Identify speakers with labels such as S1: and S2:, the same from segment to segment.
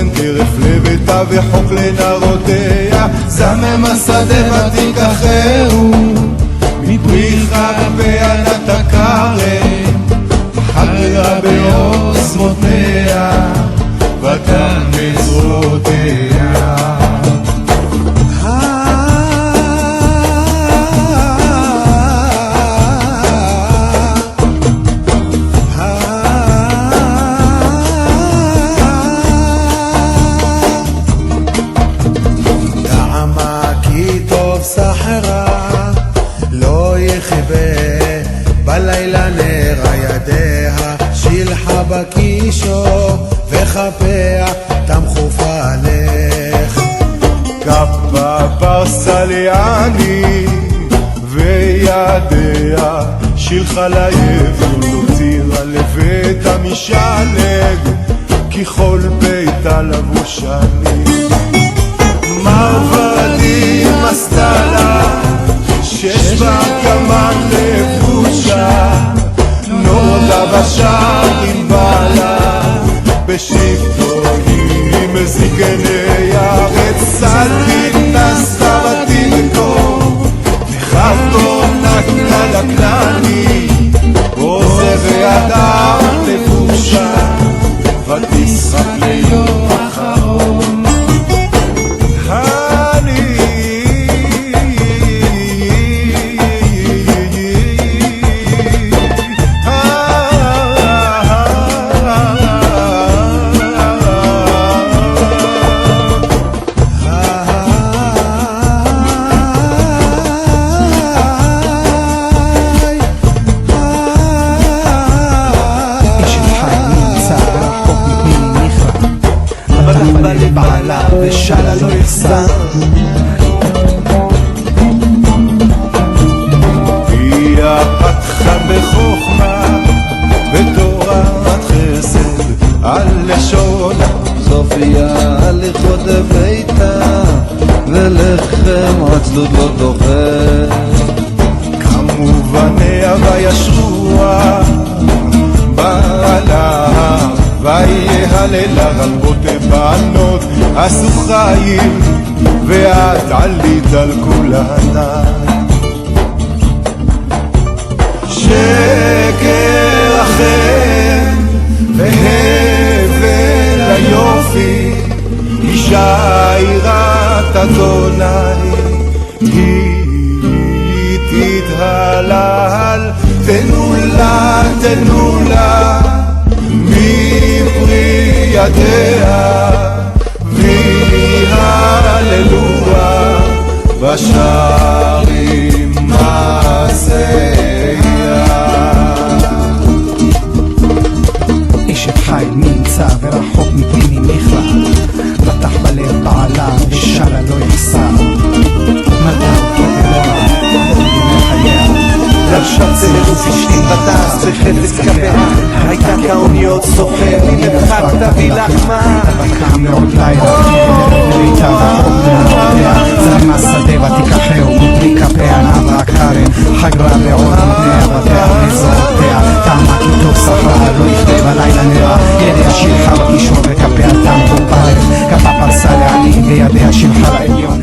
S1: תן טרף לביתה וחוק לנערותיה, זמם השדה ותיקחהו מפרי כפיה נתקרם, חגרה בעוז מותניה ותם בזרועותיה.
S2: בלילה נרה ידיה שילחה בקישו וחפיה תמחוף עליך
S1: כפה פרסליאני וידיה שילחה ליבול הותירה לבית המשלג ככל ביתה לבושני מרבדים עשתה לה שיש בה כמן לבושה נורדה בשער עם בעלה בשבטו היא מזיגני ארץ סלבית נסתה בתינקו וחבו נתנה לכנעני עוזר וידה לבושה ותשחק ליום אחרון
S2: ושאלה לא יחסר
S1: היא פתחה בחוכמה בתורת חסד על לשונה
S2: סופיה הליכות ביתה ולחם עצלות לא דוחה
S1: כמובניה וישרוה בעלה ויהללה רבות בנות עשו חיים ואת עלית על כולנה שקר אחר והבל היופי אישה יראת אדוני היא תתהלל תנו לה מפרי ידיה והללויה בשערים מעשיה.
S2: אשת חיל נמצא ורחוק מפני מכלל בטח בלב בעלה ושאלה לא יחסר מלאה ותדרה בימי חייה
S3: לבשה צלרות אשתי בדס וחפץ כפיה הייתה כאוניות סוחר ממרחק תביא לחמה
S2: בקעה מאוד לילה וביתה רחוק מהעובדיה זרמה שדה ותיקחהו מפרי כפיה נעברה כרם חגרה בעוד מפניה בתיה מזרותיה טעמה כי טוב שכרה לא יכתה בלילה נראה ידיה שילחה בקישור וכפיה תם בורברת כפה פרסה לעני וידיה שילחה לעליון.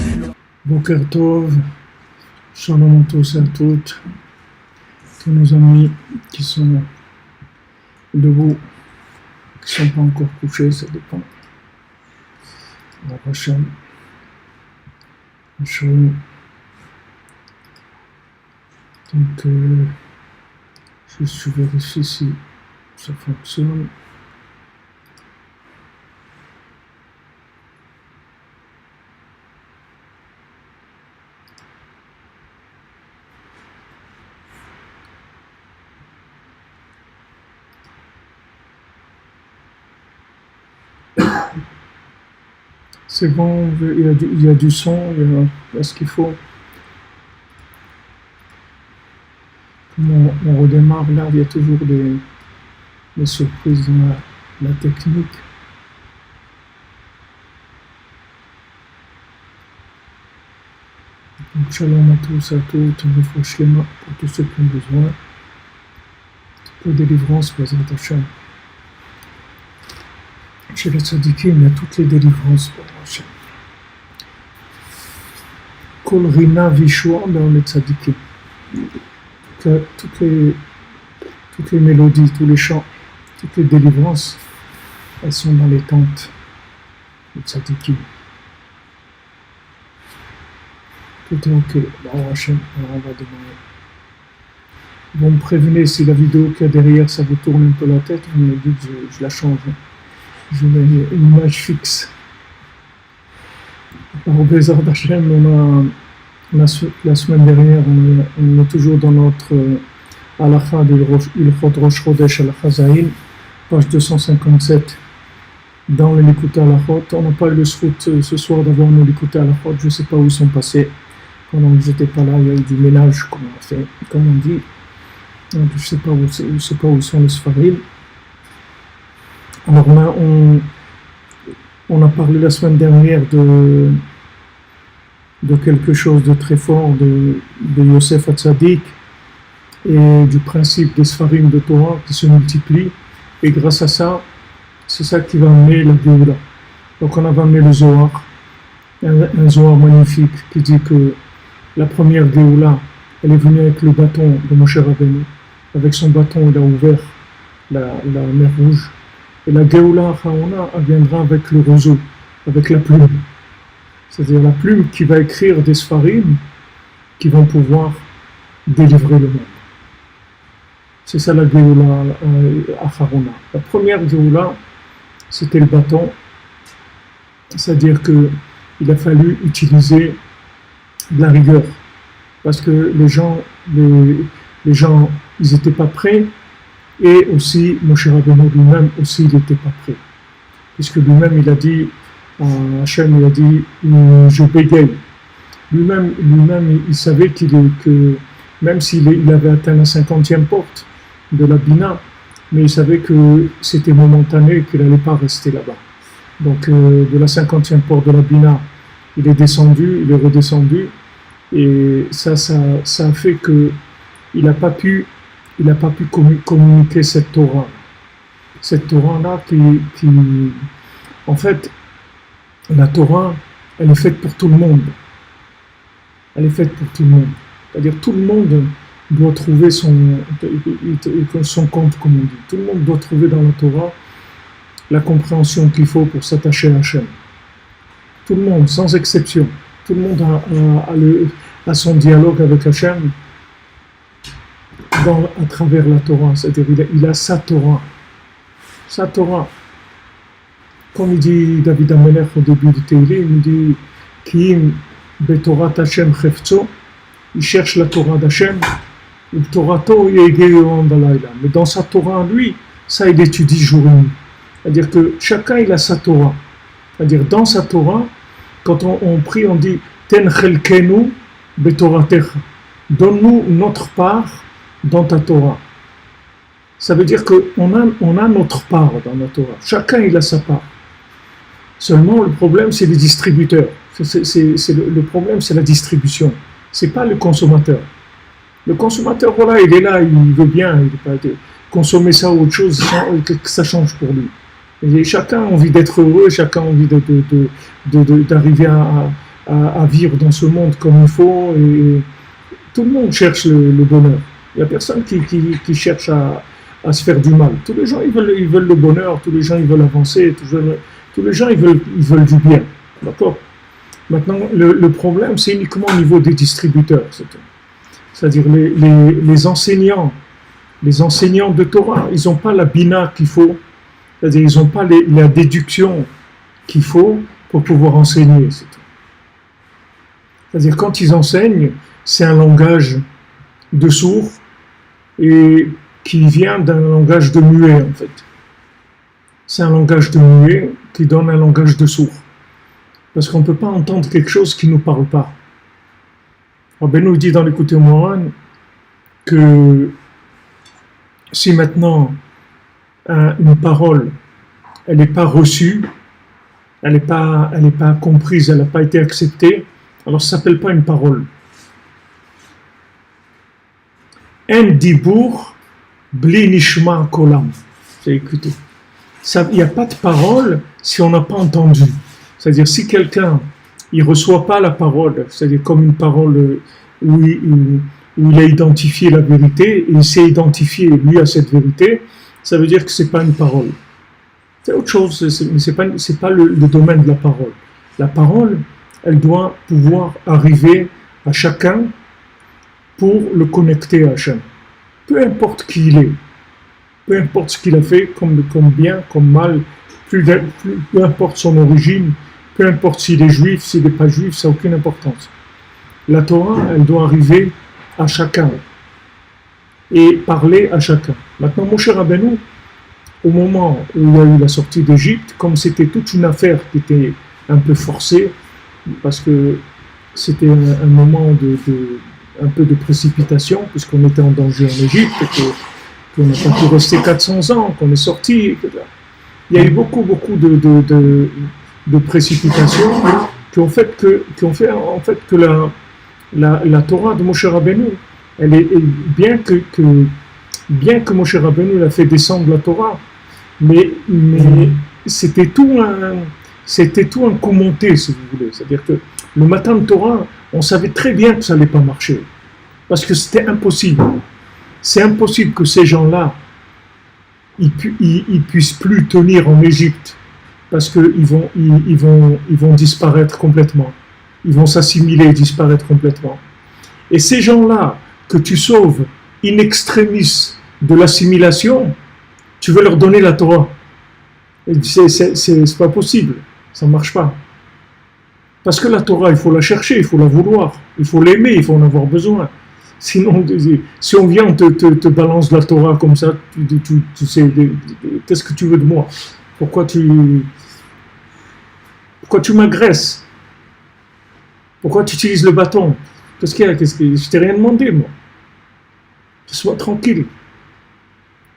S4: Boker Tov, Shalom à tous et à toutes, tous nos amis qui sont debout, qui ne sont pas encore couchés, ça dépend. La prochaine, donc je vérifie si ça fonctionne. C'est bon, il y a du son, il y a ce qu'il faut. On redémarre là, il y a toujours des surprises dans la technique. Donc shalom à tous et à toutes, une fois shlema pour tous ceux qui ont besoin. Pour délivrance, Bezrat Hashem. chez les tzadikim, il y a toutes les délivrances pour Hachem. Kol rina vishua dans les tzadikim. Toutes les mélodies, tous les chants, toutes les délivrances, elles sont dans les tentes des tzadikim. Tout est ok. Alors Hachem, alors on va demander. Vous me prévenez si la vidéo qu'il y a derrière, ça vous tourne un peu la tête, vous me dites, je la change. Je mets une image fixe. Alors, Bézard d'Hachem, la semaine dernière, on est toujours dans notre halakha de Ilchot Rosh Chodesh halakha Zayin, page 257, dans le Likuté halachot. On n'a pas eu le zchut ce soir d'avoir le Likuté halachot, je ne sais pas où ils sont passés. Quand ils n'étaient pas là, il y a eu du ménage, comme on dit. Donc, je ne sais pas où sont les Sfarim. Alors là, on a parlé la semaine dernière de quelque chose de très fort de Yosef Hatzadik et du principe des Sfarim de Torah qui se multiplient. Et grâce à ça, c'est ça qui va amener la Géoula. Donc on avait amené le Zohar, un Zohar magnifique qui dit que la première Géoula, elle est venue avec le bâton de Moshe Rabbeinu. Avec son bâton, il a ouvert la mer Rouge. Et la Géoula Haona, elle viendra avec le roseau, avec la plume. C'est-à-dire la plume qui va écrire des Sfarim qui vont pouvoir délivrer le monde. C'est ça la Géoula Haona. La première Géoula, c'était le bâton. C'est-à-dire qu'il a fallu utiliser de la rigueur. Parce que les gens, ils n'étaient pas prêts, et aussi Moshe Rabbeinu lui-même aussi il n'était pas prêt, puisque lui-même il a dit à Hachem, il a dit je bégaye. Lui-même il savait que même s'il avait atteint la 50e porte de la Bina, mais il savait que c'était momentané, qu'il n'allait pas rester là-bas. Donc de la 50e porte de la Bina, il est descendu, il est redescendu, et ça a fait que il n'a pas pu communiquer cette Torah. Cette Torah-là qui, en fait, la Torah, elle est faite pour tout le monde. Elle est faite pour tout le monde. C'est-à-dire tout le monde doit trouver son compte, comme on dit. Tout le monde doit trouver dans la Torah la compréhension qu'il faut pour s'attacher à Hachem. Tout le monde, sans exception. Tout le monde a son dialogue avec Hachem à travers la Torah, c'est-à-dire il a sa Torah. Sa Torah. Comme il dit David Amelech au début du Teilim, il dit Kiim betorat Hashem chefzo, il cherche la Torah d'Hachem, le Torato yegeyom balayla. Mais dans sa Torah, lui, ça il étudie jour et nuit. C'est-à-dire que chacun il a sa Torah. C'est-à-dire dans sa Torah, quand on prie, on dit Ten chelkenu betoratecha. Donne-nous notre part dans ta Torah. Ça veut dire qu'on a notre part dans la Torah. Chacun il a sa part. Seulement le problème c'est les distributeurs. Le problème c'est la distribution. C'est pas le consommateur. Le consommateur, voilà, il est là, il veut bien, il pas consommer ça ou autre chose, que ça change pour lui. Et chacun a envie d'être heureux, chacun a envie d'arriver à vivre dans ce monde comme il faut. Et tout le monde cherche le bonheur. Il n'y a personne qui cherche à se faire du mal. Tous les gens ils veulent le bonheur, tous les gens ils veulent avancer, tous les gens ils veulent du bien. D'accord ? Maintenant, le problème c'est uniquement au niveau des distributeurs. C'est-à-dire les enseignants de Torah, ils n'ont pas la bina qu'il faut, c'est-à-dire ils n'ont pas la déduction qu'il faut pour pouvoir enseigner. C'est-à-dire quand ils enseignent, c'est un langage de sourd et qui vient d'un langage de muet en fait. C'est un langage de muet qui donne un langage de sourd. Parce qu'on ne peut pas entendre quelque chose qui ne nous parle pas. Rabbeinu dit dans l'Écoute Moran que si maintenant une parole elle n'est pas reçue, elle n'est pas comprise, elle n'a pas été acceptée, alors ça ne s'appelle pas une parole. En dibour bli nishma kolam. J'ai écouté. Il n'y a pas de parole si on n'a pas entendu. C'est-à-dire, si quelqu'un il reçoit pas la parole, c'est-à-dire comme une parole où il a identifié la vérité, et il s'est identifié, lui, à cette vérité, ça veut dire que c'est pas une parole. C'est autre chose, mais c'est pas le domaine de la parole. La parole, elle doit pouvoir arriver à chacun pour le connecter à Hachem. Peu importe qui il est, peu importe ce qu'il a fait, comme bien, comme mal, peu importe son origine, peu importe s'il est juif, s'il n'est pas juif, ça n'a aucune importance. La Torah, elle doit arriver à chacun et parler à chacun. Maintenant, Moshe Rabbeinu, au moment où il y a eu la sortie d'Égypte, comme c'était toute une affaire qui était un peu forcée, parce que c'était un moment un peu de précipitation, puisqu'on était en danger en Égypte, qu'on n'a pas pu rester 400 ans, qu'on est sorti, etc. Il y a eu beaucoup de précipitations qui ont fait que la Torah de Moshe Rabbeinu, elle est bien que Moshe Rabbeinu l'a fait descendre la Torah, mais c'était tout un commenté, si vous voulez. C'est-à-dire que le matin de Torah, on savait très bien que ça n'allait pas marcher, parce que c'était impossible. C'est impossible que ces gens-là, ils puissent plus tenir en Égypte, parce qu'ils vont disparaître complètement. Ils vont s'assimiler et disparaître complètement. Et ces gens-là que tu sauves in extremis de l'assimilation, tu veux leur donner la Torah. C'est pas possible, ça ne marche pas. Parce que la Torah, il faut la chercher, il faut la vouloir, il faut l'aimer, il faut en avoir besoin. Sinon, si on vient, te balance la Torah comme ça, tu sais, qu'est-ce que tu veux de moi? Pourquoi tu m'agresses? Pourquoi tu utilises le bâton? Qu'est-ce qu'il y a? Je t'ai rien demandé, moi. Sois tranquille.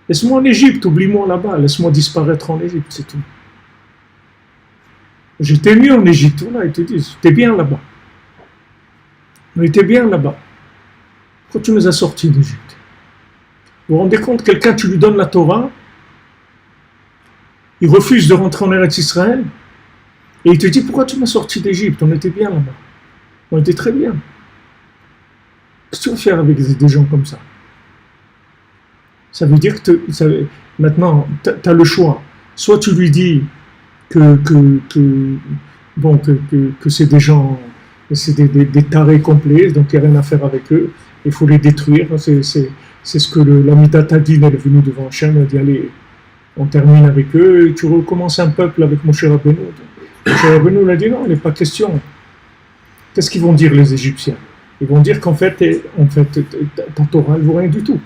S4: Laisse-moi en Égypte, oublie-moi là-bas, laisse-moi disparaître en Égypte, c'est tout. J'étais mieux en Égypte, voilà, ils te disent, t'es bien là-bas. On était bien là-bas. Pourquoi tu nous as sortis d'Égypte? Vous vous rendez compte, quelqu'un, tu lui donnes la Torah, il refuse de rentrer en Eretz Israël, et il te dit, pourquoi tu m'as sorti d'Égypte? On était bien là-bas. On était très bien. Qu'est-ce que tu vas faire avec des gens comme ça? Ça veut dire que maintenant, tu as le choix. Soit tu lui dis que c'est des gens, c'est des tarés complets, donc il n'y a rien à faire avec eux, il faut les détruire. C'est ce que l'Amidat Adin est venu devant Hachem, il a dit, allez, on termine avec eux, et tu recommences un peuple avec Moshe Rabbeinu. Moshe Rabbeinu l'a dit, non, il n'est pas question. Qu'est-ce qu'ils vont dire les Égyptiens? Ils vont dire qu'en fait, ta Torah ne vaut rien du tout.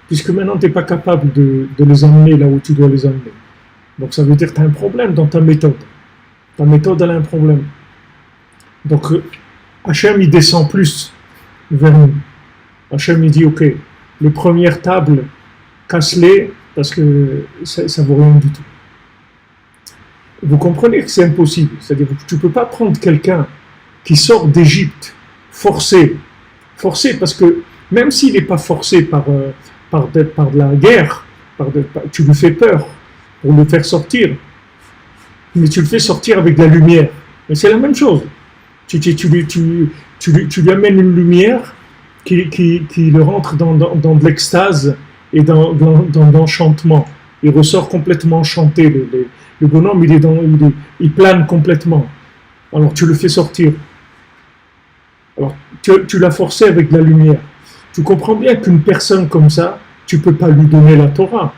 S4: Puisque maintenant, tu n'es pas capable de les emmener là où tu dois les emmener. Donc ça veut dire que tu as un problème dans ta méthode. Ta méthode, elle a un problème. Donc Hachem, il descend plus vers nous. Hachem, il dit, ok, les premières tables, casse-les, parce que ça ne vaut rien du tout. Vous comprenez que c'est impossible. C'est-à-dire que tu ne peux pas prendre quelqu'un qui sort d'Égypte, forcé, parce que même s'il n'est pas forcé par de la guerre, tu lui fais peur pour le faire sortir, mais tu le fais sortir avec de la lumière. Mais c'est la même chose. Tu lui amènes une lumière qui le rentre dans de l'extase et dans l'enchantement. Il ressort complètement enchanté. Le bonhomme, il plane complètement. Alors tu le fais sortir. Alors tu l'as forcé avec de la lumière. Tu comprends bien qu'une personne comme ça, tu ne peux pas lui donner la Torah.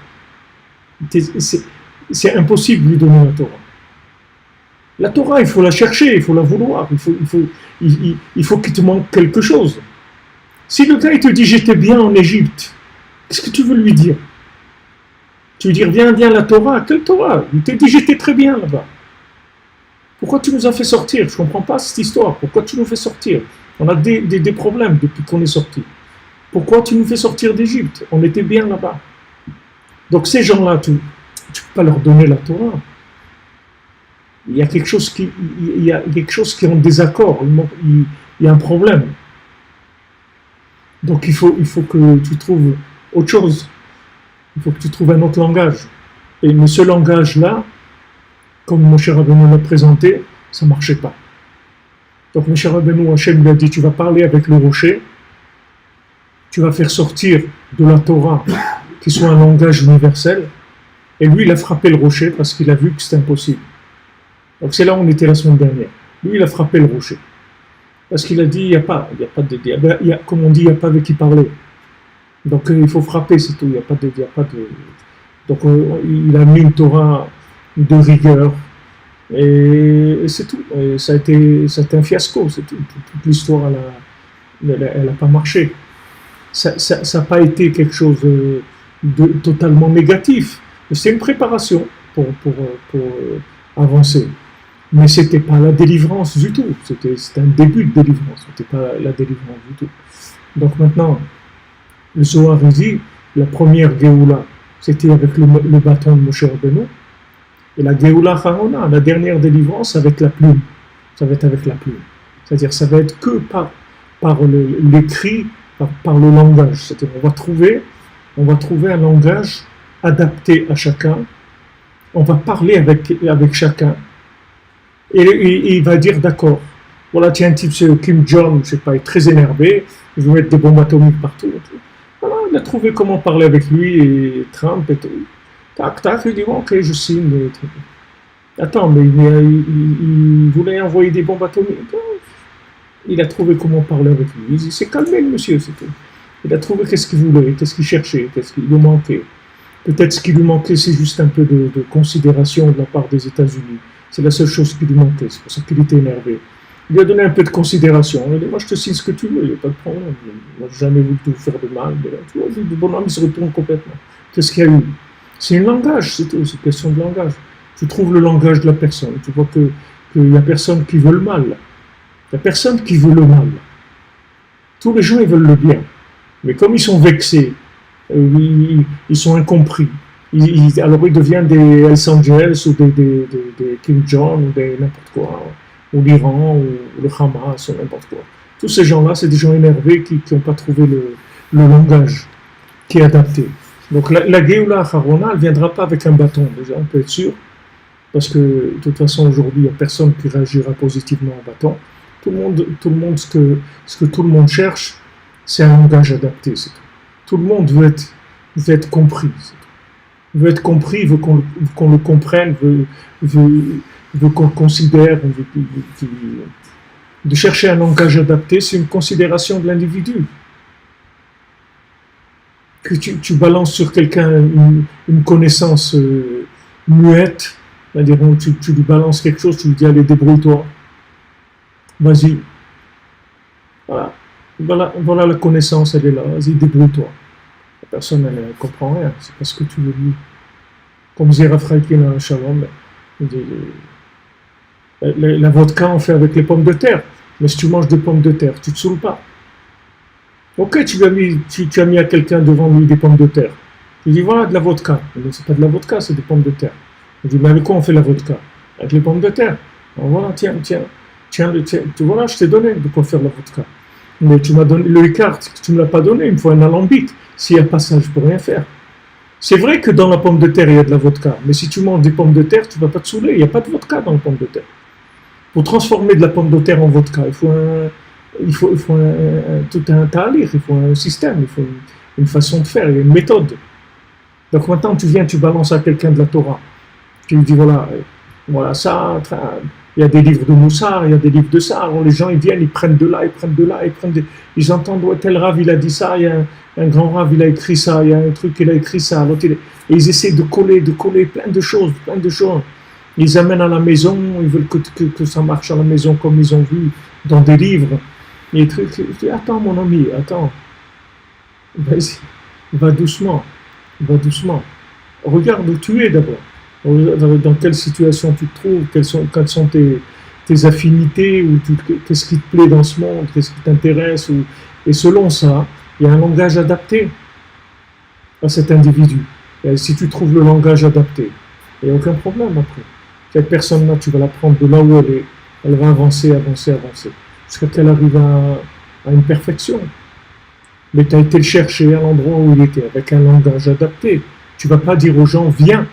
S4: C'est impossible de lui donner la Torah. La Torah, il faut la chercher, il faut la vouloir, il faut qu'il te manque quelque chose. Si le gars il te dit j'étais bien en Égypte, qu'est-ce que tu veux lui dire? Tu veux dire viens la Torah, quelle Torah? Il te dit j'étais très bien là-bas. Pourquoi tu nous as fait sortir? Je ne comprends pas cette histoire. Pourquoi tu nous fais sortir? On a des problèmes depuis qu'on est sorti. Pourquoi tu nous fais sortir d'Égypte? On était bien là-bas. Donc ces gens-là, tu ne peux pas leur donner la Torah. Il y a quelque chose qui est en désaccord. Il y a un problème. Donc il faut que tu trouves autre chose. Il faut que tu trouves un autre langage. Mais ce langage-là, comme Moshe Rabbeinu l'a présenté, ça ne marchait pas. Donc Moshe Rabbeinu, Hachem lui a dit, tu vas parler avec le rocher, tu vas faire sortir de la Torah qui soit un langage universel, et lui il a frappé le rocher parce qu'il a vu que c'était impossible. Donc c'est là où on était la semaine dernière. Lui il a frappé le rocher. Parce qu'il a dit, il n'y a pas comme on dit, il n'y a pas avec qui parler. Donc il faut frapper, c'est tout. Il n'y a pas de. Donc il a mis une Torah de rigueur. Et c'est tout. Et ça a été un fiasco. C'est tout. Toute l'histoire, elle n'a pas marché. Ça n'a pas été quelque chose de totalement négatif. C'est une préparation pour avancer. Mais ce n'était pas la délivrance du tout. C'était un début de délivrance. Ce n'était pas la délivrance du tout. Donc maintenant, le Zohar dit, la première Géoula, c'était avec le bâton de Moshe Rabbeinu. Et la Géoula Harona, la dernière délivrance, avec la plume. Ça va être avec la plume. C'est-à-dire, ça va être que par l'écrit, par le langage. C'est-à-dire, on va trouver un langage adapté à chacun. On va parler avec chacun. Et il va dire, d'accord, voilà, tiens, un type, c'est Kim Jong, je sais pas, il est très énervé, il veut mettre des bombes atomiques partout. Voilà, il a trouvé comment parler avec lui, et Trump et tout. Tac, tac, il dit, bon, ok, je signe. Attends, mais il voulait envoyer des bombes atomiques. Il a trouvé comment parler avec lui. Il s'est calmé, le monsieur, c'est tout. Il a trouvé qu'est-ce qu'il voulait, qu'est-ce qu'il cherchait, qu'est-ce qu'il lui manquait. Peut-être ce qui lui manquait, c'est juste un peu de considération de la part des États-Unis. C'est la seule chose qui lui manquait, c'est pour ça qu'il était énervé. Il lui a donné un peu de considération. Il a dit, moi je te signe ce que tu veux, il n'y a pas de problème. Moi je n'ai jamais voulu te faire de mal. Mais là, tu vois, le bonhomme il se retourne complètement. Qu'est-ce qu'il y a eu? C'est un langage, c'est tout, c'est une question de langage. Tu trouves le langage de la personne, tu vois qu'il n'y a personne qui veut le mal. Il n'y a personne qui veut le mal. Tous les gens ils veulent le bien. Mais comme ils sont vexés, ils sont incompris. Alors ils deviennent des Hells Angels ou des Kim Jong ou des n'importe quoi, ou l'Iran ou le Hamas ou n'importe quoi. Tous ces gens-là, c'est des gens énervés qui n'ont pas trouvé le langage qui est adapté. Donc la Géoula Harona, elle ne viendra pas avec un bâton, déjà, on peut être sûr, parce que de toute façon aujourd'hui, il n'y a personne qui réagira positivement au bâton. Tout le monde, ce que tout le monde cherche, c'est un langage adapté, c'est tout. Tout le monde veut être compris, c'est tout. Veut être compris, veut qu'on le comprenne, veut qu'on le considère, de chercher un langage adapté, c'est une considération de l'individu. Que tu balances sur quelqu'un une connaissance muette, c'est-à-dire tu lui balances quelque chose, tu lui dis allez débrouille-toi, vas-y, voilà la connaissance, elle est là, vas-y débrouille-toi. La personne, elle ne comprend rien, c'est pas ce que tu veux dire. Comme disait Raphaël dans Shalom, la vodka, on fait avec les pommes de terre, mais si tu manges des pommes de terre, tu ne te saoules pas. Ok, tu as mis à quelqu'un devant lui des pommes de terre. Tu dis voilà, de la vodka. Mais c'est pas de la vodka, c'est des pommes de terre. Il dit mais avec quoi on fait la vodka? Avec les pommes de terre. Alors voilà, tiens, voilà, je t'ai donné de quoi faire la vodka. Mais tu m'as donné le écart, tu ne me l'as pas donné, il me faut un alambic. S'il n'y a pas ça, je ne peux rien faire. C'est vrai que dans la pomme de terre, il y a de la vodka. Mais si tu manges des pommes de terre, tu ne vas pas te saouler. Il n'y a pas de vodka dans la pomme de terre. Pour transformer de la pomme de terre en vodka, il faut tout un talir, il faut un système, il faut une façon de faire, il y a une méthode. Donc maintenant, tu balances à quelqu'un de la Torah. Tu lui dis, voilà ça, il y a des livres de Moussard, il y a des livres de ça. Alors les gens, ils viennent, ils prennent de là, ils entendent, ouais, tel Rav, il a dit ça, il y a un grand Rav, il a écrit ça, il y a un truc, il a écrit ça. Et ils essaient de coller plein de choses. Ils amènent à la maison, ils veulent que ça marche à la maison comme ils ont vu dans des livres. Et je dis, attends mon ami, attends. Vas-y, va doucement. Regarde où tu es d'abord. Dans quelle situation tu te trouves, quelles sont tes affinités, ou qu'est-ce qui te plaît dans ce monde, qu'est-ce qui t'intéresse. Et selon ça, il y a un langage adapté à cet individu. Et si tu trouves le langage adapté, il n'y a aucun problème après. Cette personne-là, tu vas la prendre de là où elle est. Elle va avancer. Jusqu'à qu'elle arrive à une perfection. Mais tu as été le chercher à l'endroit où il était, avec un langage adapté. Tu ne vas pas dire aux gens, viens.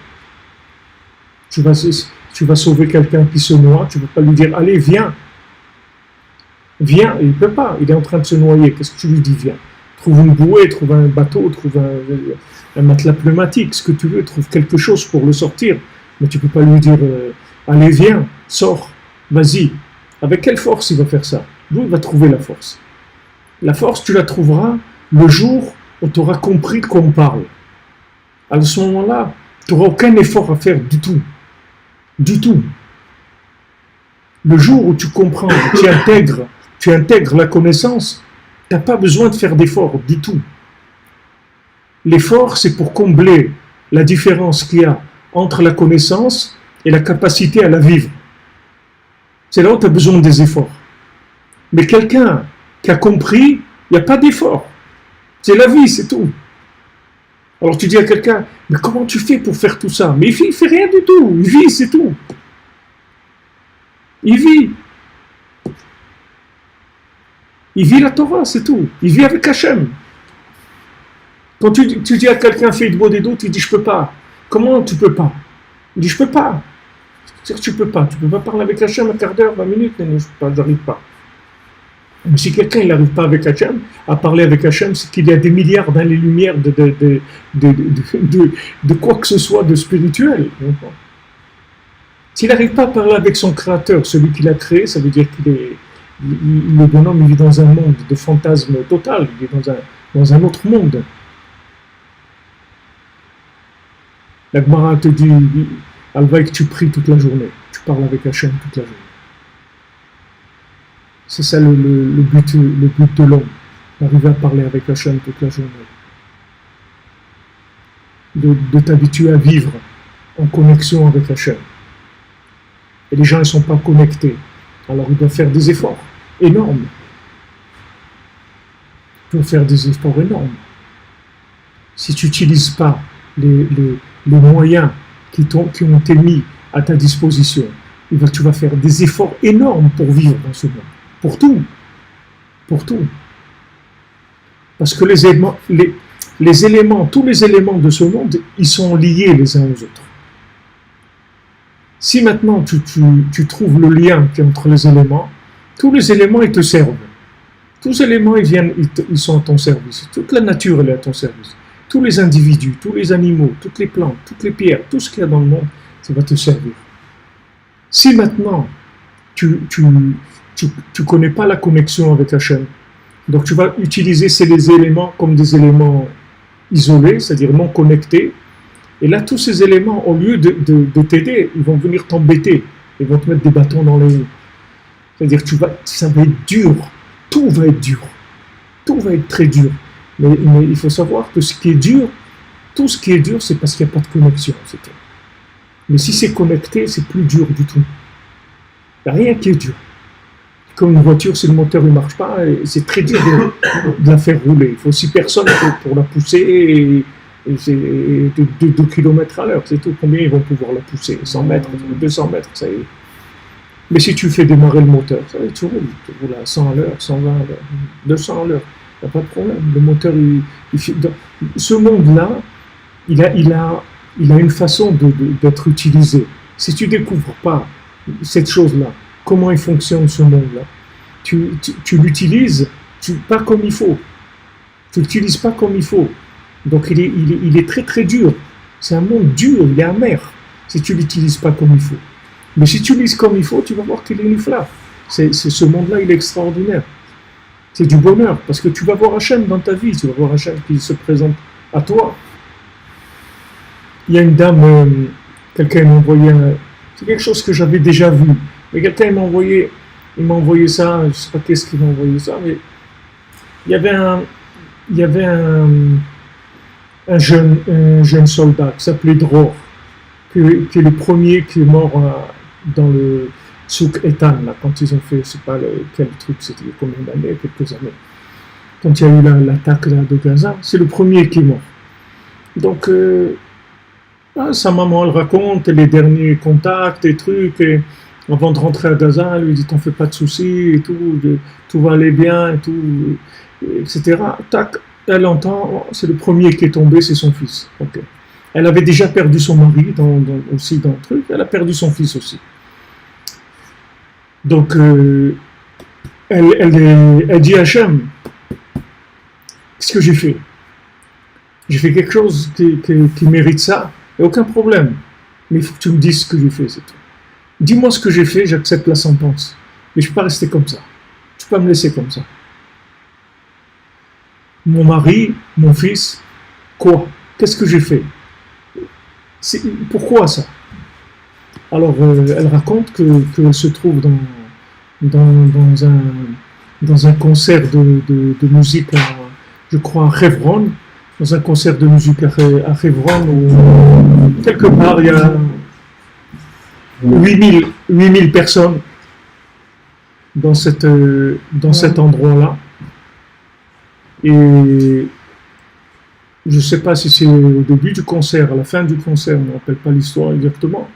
S4: Tu vas tu vas sauver quelqu'un qui se noie, tu ne peux pas lui dire, allez, viens. Viens, il ne peut pas, il est en train de se noyer. Qu'est-ce que tu lui dis, viens? Trouve une bouée, trouve un bateau, trouve un matelas pneumatique, ce que tu veux, trouve quelque chose pour le sortir. Mais tu ne peux pas lui dire, allez, viens, sors, vas-y. Avec quelle force il va faire ça? D'où il va trouver la force? La force, tu la trouveras le jour où tu auras compris de quoi on parle. À ce moment-là, tu n'auras aucun effort à faire du tout. Du tout. Le jour où tu comprends, tu intègres la connaissance, tu n'as pas besoin de faire d'effort du tout. L'effort, c'est pour combler la différence qu'il y a entre la connaissance et la capacité à la vivre. C'est là où tu as besoin des efforts. Mais quelqu'un qui a compris, il n'y a pas d'effort. C'est la vie, c'est tout. Alors tu dis à quelqu'un, mais comment tu fais pour faire tout ça? Mais il ne fait rien du tout, il vit, c'est tout. Il vit. Il vit la Torah, c'est tout. Il vit avec Hachem. Quand tu dis à quelqu'un, fais de beau des doutes, il dit, je ne peux pas. Comment tu ne peux pas? Il dit, je ne peux pas. C'est-à-dire, tu ne peux pas. Tu ne peux pas parler avec Hachem un quart d'heure, 20 minutes, je n'arrive pas. Mais si quelqu'un n'arrive pas avec Hachem, à parler avec Hachem, c'est qu'il y a des milliards d'années-lumière de quoi que ce soit de spirituel. S'il n'arrive pas à parler avec son créateur, celui qui l'a créé, ça veut dire le bonhomme il vit dans un monde de fantasme total, il est dans un autre monde. La Gemara te dit, Alva, que tu pries toute la journée, tu parles avec Hachem toute la journée. C'est ça le but de l'homme, d'arriver à parler avec Hachem toute la journée. De t'habituer à vivre en connexion avec Hachem. Et les gens ne sont pas connectés, alors ils doivent faire des efforts énormes. Ils doivent faire des efforts énormes. Si tu n'utilises pas les moyens qui ont été mis à ta disposition, tu vas faire des efforts énormes pour vivre dans ce monde. Pour tout. Pour tout. Parce que tous les éléments de ce monde, ils sont liés les uns aux autres. Si maintenant tu trouves le lien qui est entre les éléments, tous les éléments ils te servent. Tous les éléments ils sont à ton service. Toute la nature elle est à ton service. Tous les individus, tous les animaux, toutes les plantes, toutes les pierres, tout ce qu'il y a dans le monde, ça va te servir. Si maintenant tu connais pas la connexion avec Hachem, donc tu vas utiliser ces éléments comme des éléments isolés, c'est-à-dire non connectés. Et là, tous ces éléments, au lieu de t'aider, ils vont venir t'embêter. Ils vont te mettre des bâtons dans les roues. C'est-à-dire ça va être dur. Tout va être dur. Tout va être très dur. Mais il faut savoir que tout ce qui est dur, c'est parce qu'il n'y a pas de connexion. C'est tout. Mais si c'est connecté, c'est plus dur du tout. Il n'y a rien qui est dur. Comme une voiture, si le moteur ne marche pas, c'est très dur de la faire rouler. Il faut 6 personnes pour la pousser et c'est 2 km à l'heure. C'est tout. Combien ils vont pouvoir la pousser? 100 mètres, 200 mètres, ça y est. Mais si tu fais démarrer le moteur, ça y est, tu roules à 100 à l'heure, 120 à l'heure, 200 à l'heure. Il n'y a pas de problème. Le moteur, ce monde-là, il a une façon d'être utilisé. Si tu ne découvres pas cette chose-là, comment il fonctionne ce monde-là, tu l'utilises pas comme il faut. Tu l'utilises pas comme il faut. Donc il est très très dur. C'est un monde dur, il est amer, si tu l'utilises pas comme il faut. Mais si tu l'utilises comme il faut, tu vas voir qu'il est nifla. Ce monde-là, il est extraordinaire. C'est du bonheur, parce que tu vas voir Hachem dans ta vie, tu vas voir Hachem qui se présente à toi. Il y a une dame, quelqu'un m'a envoyé, c'est quelque chose que j'avais déjà vu, mais quelqu'un m'a envoyé ça, je ne sais pas qu'est-ce qu'il m'a envoyé ça, mais il y avait un jeune soldat qui s'appelait Dror, qui est le premier qui est mort dans le Souk Etan, là, quand ils ont fait, je ne sais pas quel truc, c'était il y a combien d'années, quelques années. Quand il y a eu l'attaque de Gaza, c'est le premier qui est mort. Donc, sa maman, elle raconte les derniers contacts et trucs, et avant de rentrer à Gaza, elle lui dit, t'en fais pas de soucis, et tout va aller bien, et tout, etc. Tac, elle entend, c'est le premier qui est tombé, c'est son fils. Okay. Elle avait déjà perdu son mari aussi dans le truc, elle a perdu son fils aussi. Donc, elle dit à Hachem, qu'est-ce que j'ai fait? J'ai fait quelque chose qui mérite ça, et aucun problème. Mais il faut que tu me dises ce que j'ai fait, c'est tout. Dis-moi ce que j'ai fait, j'accepte la sentence. Mais je ne peux pas rester comme ça. Tu ne peux pas me laisser comme ça. Mon mari, mon fils, quoi? Qu'est-ce que j'ai fait? Pourquoi ça? Alors, elle raconte qu'elle se trouve dans un concert de musique, je crois, à Hebron, dans un concert de musique à Hebron, où quelque part il y a 8000 personnes dans cet endroit-là. Et je ne sais pas si c'est au début du concert, à la fin du concert, on ne me rappelle pas l'histoire exactement.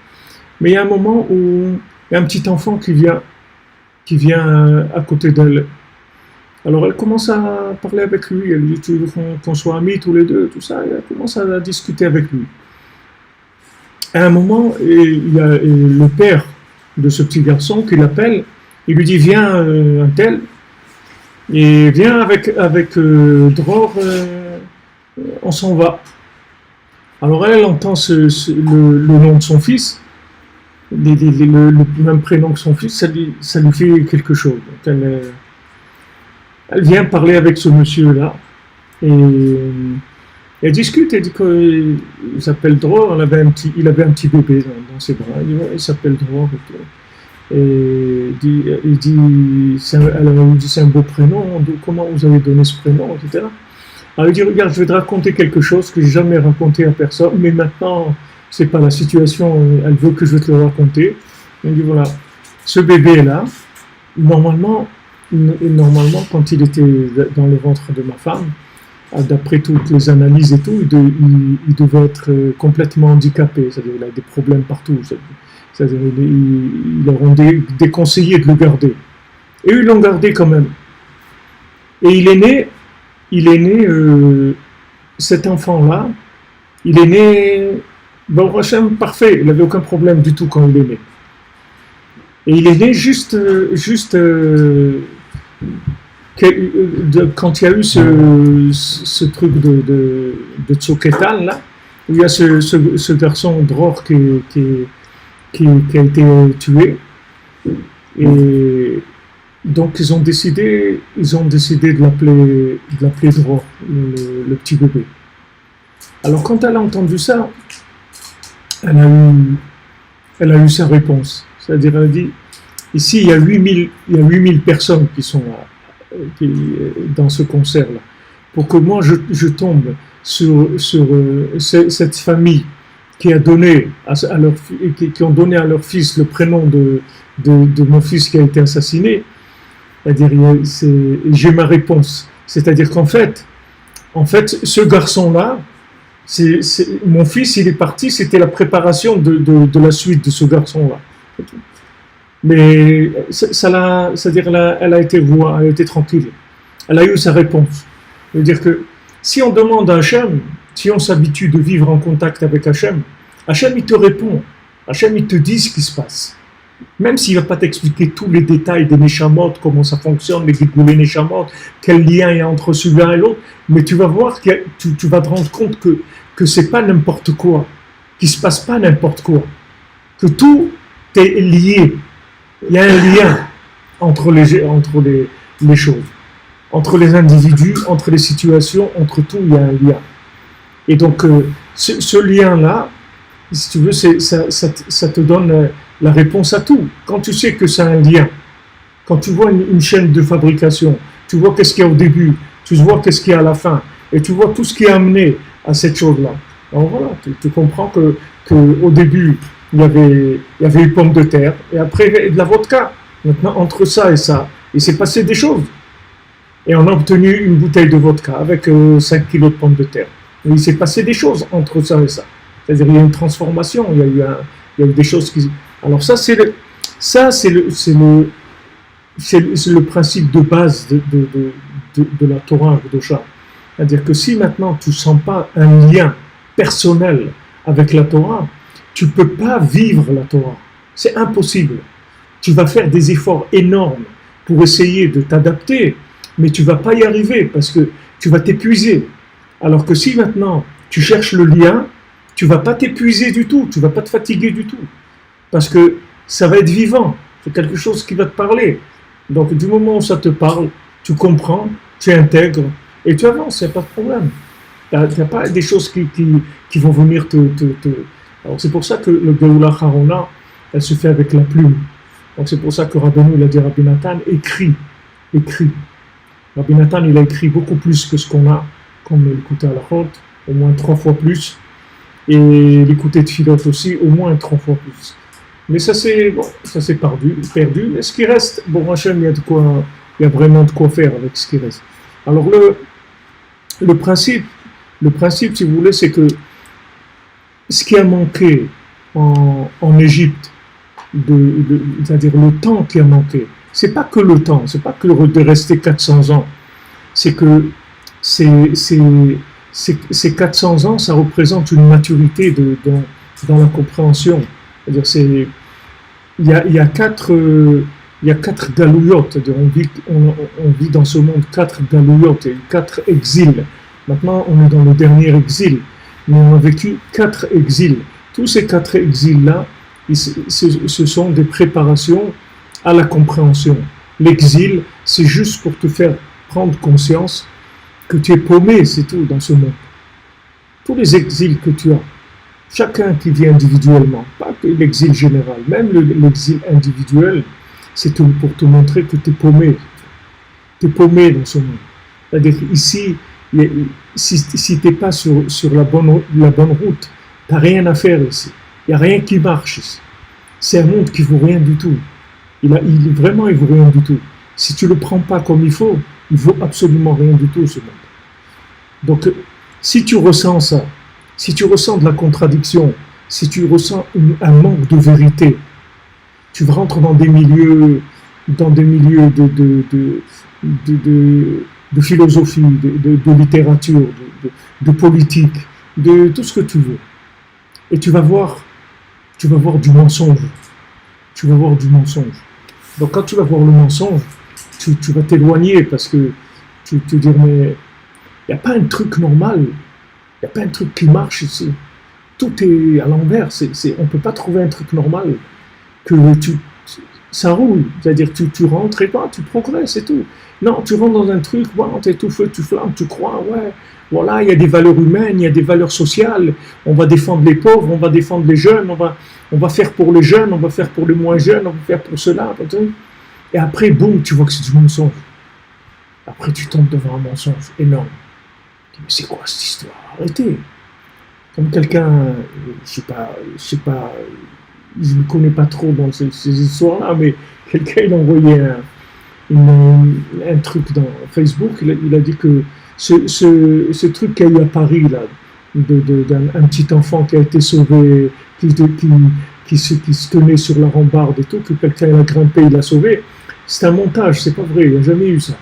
S4: Mais il y a un moment où il y a un petit enfant qui vient à côté d'elle. Alors elle commence à parler avec lui, elle lui dit tu veux qu'on soit amis tous les deux, tout ça, et elle commence à discuter avec lui. À un moment, il y a le père de ce petit garçon qui l'appelle, il lui dit viens un tel, et viens avec Dror, on s'en va. Alors elle entend le nom de son fils, le même prénom que son fils, ça lui fait quelque chose. Donc elle vient parler avec ce monsieur-là, et elle discute, elle dit qu'il s'appelle Dror, il avait un petit bébé dans ses bras, elle dit ouais, il s'appelle Dror, et il dit c'est un beau prénom, comment vous avez donné ce prénom, etc. Alors il dit regarde, je vais te raconter quelque chose que j'ai jamais raconté à personne, mais maintenant c'est pas la situation, elle veut que je te le raconter. Il dit voilà, ce bébé-là, normalement quand il était dans le ventre de ma femme, d'après toutes les analyses et tout, il devait être complètement handicapé, c'est-à-dire il a des problèmes partout, c'est-à-dire ils leur ont déconseillé de le garder. Et ils l'ont gardé quand même. Et il est né, cet enfant-là, il est né, Baruch Hashem, parfait, il n'avait aucun problème du tout quand il est né. Et il est né juste quand il y a eu ce truc de Tsoketan, là, où il y a ce garçon Dror qui a été tué. Et donc ils ont décidé de l'appeler Dror, le petit bébé. Alors quand elle a entendu ça, elle a eu sa réponse. C'est-à-dire, elle a dit, ici il y a 8000 personnes qui sont là, dans ce concert-là. Pour que moi je tombe sur cette famille qui a donné qui ont donné à leur fils le prénom de mon fils qui a été assassiné, c'est-à-dire j'ai ma réponse. C'est-à-dire qu'en fait, ce garçon-là, mon fils, il est parti, c'était la préparation de la suite de ce garçon-là. Mais c'est-à-dire elle a été tranquille. Elle a eu sa réponse. C'est-à-dire que si on demande à Hachem, si on s'habitue de vivre en contact avec Hachem, Hachem il te répond. Hachem il te dit ce qui se passe. Même s'il ne va pas t'expliquer tous les détails des Neshamot, comment ça fonctionne, les Neshamot, quel lien il y a entre celui-là et l'autre, mais tu vas voir que tu vas te rendre compte que c'est pas n'importe quoi, qu'il ne se passe pas n'importe quoi, que tout est lié. Il y a un lien entre les choses, entre les individus, entre les situations, entre tout, il y a un lien. Et donc, ce lien-là, si tu veux, ça te donne la réponse à tout. Quand tu sais que c'est un lien, quand tu vois une chaîne de fabrication, tu vois qu'est-ce qu'il y a au début, tu vois qu'est-ce qu'il y a à la fin, et tu vois tout ce qui est amené à cette chose-là. Alors voilà, tu comprends qu'au début, il y avait eu pomme de terre, et après il y avait de la vodka. Maintenant, entre ça et ça, il s'est passé des choses. Et on a obtenu une bouteille de vodka avec 5 kilos de pommes de terre. Et il s'est passé des choses entre ça et ça. C'est-à-dire il y a une transformation, il y a eu des choses qui... Alors ça, c'est le principe de base de la Torah Kedosha. C'est-à-dire que si maintenant tu ne sens pas un lien personnel avec la Torah, tu ne peux pas vivre la Torah. C'est impossible. Tu vas faire des efforts énormes pour essayer de t'adapter, mais tu ne vas pas y arriver parce que tu vas t'épuiser. Alors que si maintenant tu cherches le lien, tu ne vas pas t'épuiser du tout, tu ne vas pas te fatiguer du tout. Parce que ça va être vivant, c'est quelque chose qui va te parler. Donc du moment où ça te parle, tu comprends, tu intègres et tu avances, il n'y a pas de problème. Il n'y a pas des choses qui vont venir te... Alors c'est pour ça que le Geoula Harona, elle se fait avec la plume. Donc c'est pour ça que Rabbeinu, il a dit Rabbi Nathan, écrit. Rabbi Nathan, il a écrit beaucoup plus que ce qu'on a, comme l'écouter à la Chod, au moins 3 fois plus. Et l'écouter de Philote aussi, au moins 3 fois plus. Mais ça c'est perdu. Mais ce qui reste, bon, Hachem, il y a vraiment de quoi faire avec ce qui reste. Alors le principe, si vous voulez, c'est que ce qui a manqué en Égypte, c'est-à-dire le temps qui a manqué, c'est pas que le temps, c'est pas que de rester 400 ans, c'est que ces 400 ans, ça représente une maturité dans la compréhension. C'est-à-dire il y a 4 galouillotes, c'est-à-dire on vit dans ce monde 4 galouillotes et 4 exils. Maintenant, on est dans le dernier exil, mais on a vécu 4 exils. Tous ces 4 exils-là, ce sont des préparations à la compréhension. L'exil, c'est juste pour te faire prendre conscience que tu es paumé, c'est tout, dans ce monde. Tous les exils que tu as, chacun qui vit individuellement, pas que l'exil général, même l'exil individuel, c'est tout pour te montrer que tu es paumé. Tu es paumé dans ce monde. C'est-à-dire ici, si tu n'es pas sur la bonne route, tu n'as rien à faire ici. Il n'y a rien qui marche ici. C'est un monde qui ne vaut rien du tout. Vraiment, il ne vaut rien du tout. Si tu ne le prends pas comme il faut, il ne vaut absolument rien du tout, ce monde. Donc, si tu ressens ça, si tu ressens de la contradiction, si tu ressens un manque de vérité, tu rentres dans des milieux de philosophie, de littérature, de politique, de tout ce que tu veux. Et tu vas voir du mensonge. Tu vas voir du mensonge. Donc quand tu vas voir le mensonge, tu vas t'éloigner parce que tu te dis mais il n'y a pas un truc normal, il n'y a pas un truc qui marche ici. Tout est à l'envers, on ne peut pas trouver un truc normal. Ça roule, c'est-à-dire tu rentres et tu progresses, c'est tout. Non, tu rentres dans un truc, tu es tout feu, tu flammes, tu crois, ouais, voilà, il y a des valeurs humaines, il y a des valeurs sociales, on va défendre les pauvres, on va défendre les jeunes, on va faire pour les jeunes, on va faire pour les moins jeunes, on va faire pour cela, et après, boum, tu vois que c'est du mensonge. Après, tu tombes devant un mensonge énorme. Tu dis, mais c'est quoi cette histoire? Arrêtez. Comme quelqu'un, je sais pas, je ne connais pas trop dans ces histoires-là, mais quelqu'un il a envoyé un truc dans Facebook, il a dit que ce truc qu'il y a eu à Paris, là, d'un petit enfant qui a été sauvé, qui se tenait sur la rambarde et tout, que quelqu'un a grimpé, il l'a sauvé, c'est un montage, c'est pas vrai, il n'y a jamais eu ça.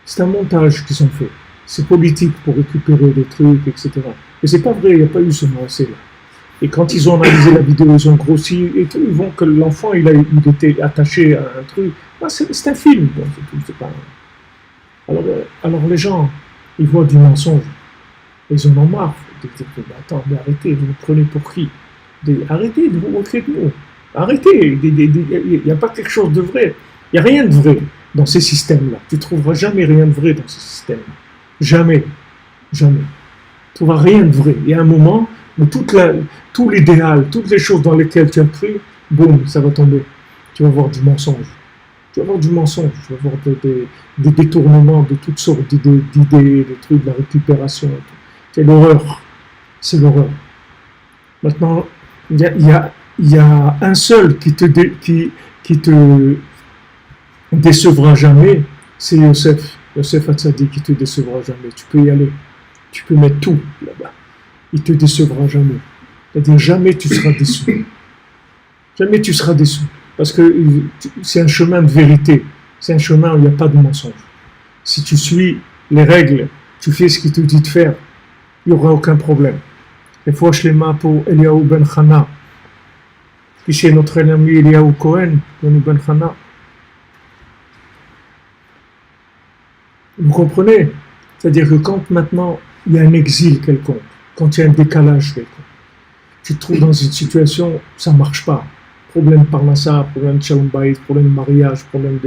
S4: C'est un montage qu'ils ont fait. C'est politique pour récupérer des trucs, etc. Mais c'est pas vrai, il n'y a pas eu ce morceau-là. Et quand ils ont analysé la vidéo, ils ont grossi et tout, ils voient que l'enfant, il était attaché à un truc. Ah, c'est un film, donc c'est pas... Alors les gens, ils voient du mensonge. Ils en ont marre. Ils disent, attends, mais arrêtez, vous nous prenez pour qui? Arrêtez de vous moquer de nous. Arrêtez, il n'y a pas quelque chose de vrai. Il n'y a rien de vrai dans ces systèmes-là. Tu ne trouveras jamais rien de vrai dans ces systèmes-là. Jamais. Jamais. Tu ne trouveras rien de vrai. Il y a un moment où tout l'idéal, toutes les choses dans lesquelles tu as cru, boum, ça va tomber. Tu vas voir du mensonge. Tu vas voir du mensonge. Tu vas voir des détournements de toutes sortes d'idées, des trucs, de la récupération. C'est l'horreur. C'est l'horreur. Maintenant, il y a un seul qui te décevra jamais, c'est Yosef. Yosef Hatzadik qui te décevra jamais. Tu peux y aller. Tu peux mettre tout là-bas. Il te décevra jamais. C'est-à-dire jamais tu seras déçu. Jamais tu seras déçu. Parce que c'est un chemin de vérité. C'est un chemin où il n'y a pas de mensonge. Si tu suis les règles, tu fais ce qu'il te dit de faire, il n'y aura aucun problème. Refoua Shlema pour Eliaou Ben Chana, qui chez notre ami Eliaou Cohen, Ben Chana. Vous comprenez? C'est-à-dire que quand maintenant il y a un exil quelconque, quand il y a un décalage quelconque, tu te trouves dans une situation, ça ne marche pas. Problème par Nassa, problème de Shalom Bayit, problème de mariage, problème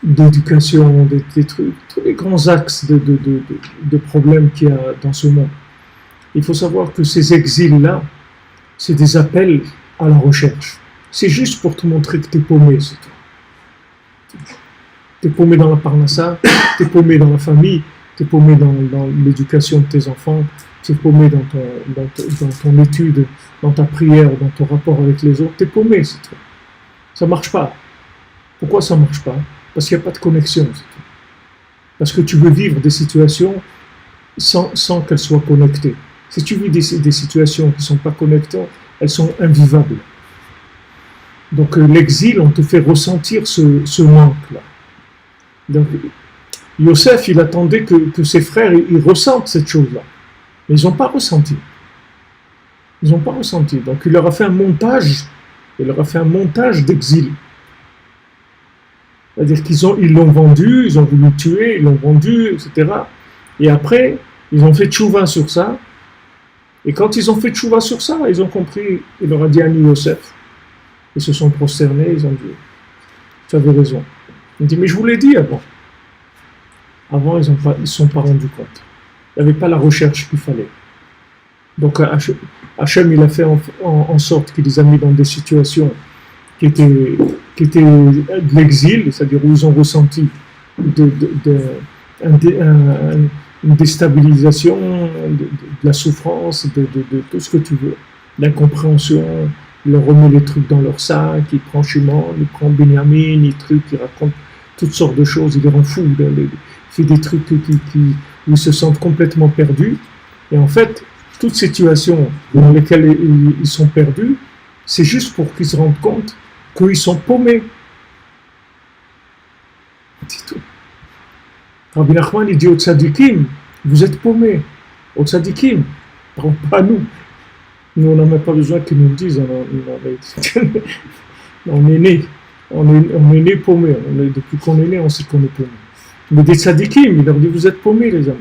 S4: d'éducation, des trucs, tous les grands axes de problèmes qu'il y a dans ce monde. Il faut savoir que ces exils-là, c'est des appels à la recherche. C'est juste pour te montrer que tu es paumé, c'est tout. Tu es paumé dans la parnassa, tu es paumé dans la famille, tu es paumé dans l'éducation de tes enfants, tu es paumé dans ton étude, dans ta prière, dans ton rapport avec les autres, tu es paumé, c'est tout. Ça ne marche pas. Pourquoi ça ne marche pas? Parce qu'il n'y a pas de connexion, c'est tout. Parce que tu veux vivre des situations sans qu'elles soient connectées. Si tu vis des situations qui ne sont pas connectées, elles sont invivables. Donc l'exil, on te fait ressentir ce manque-là. Donc Yosef, il attendait que ses frères ils ressentent cette chose-là. Mais ils n'ont pas ressenti. Ils n'ont pas ressenti. Donc il leur a fait un montage. Il leur a fait un montage d'exil. C'est-à-dire qu'ils l'ont vendu, ils ont voulu le tuer, ils l'ont vendu, etc. Et après, ils ont fait tchouva sur ça. Et quand ils ont fait tchouva sur ça, ils ont compris, il leur a dit à Yosef. Ils se sont prosternés, ils ont dit, tu avais raison. Il dit, mais je vous l'ai dit avant. Avant, ils ne se sont pas rendus compte. Il n'y avait pas la recherche qu'il fallait. Donc Hachem, il a fait en sorte qu'il les a mis dans des situations qui étaient de l'exil, c'est-à-dire où ils ont ressenti une déstabilisation, de la souffrance, de tout ce que tu veux, l'incompréhension. Il leur remet les trucs dans leur sac, il prend Shimon, il prend Binyamin, il raconte toutes sortes de choses, il les rend fous, il fait des trucs où ils se sentent complètement perdus. Et en fait, toutes ces situations dans lesquelles ils sont perdus, c'est juste pour qu'ils se rendent compte qu'ils sont paumés. C'est tout. Rabbi Nachman, il dit aux tzadikim, vous êtes paumés. Aux tzadikim, pas nous. Nous, on n'a même pas besoin qu'ils nous le disent. On est né. On est né paumés. Depuis qu'on est né, on sait qu'on est paumés. Mais des tzadikim, il leur dit, vous êtes paumés, les amis.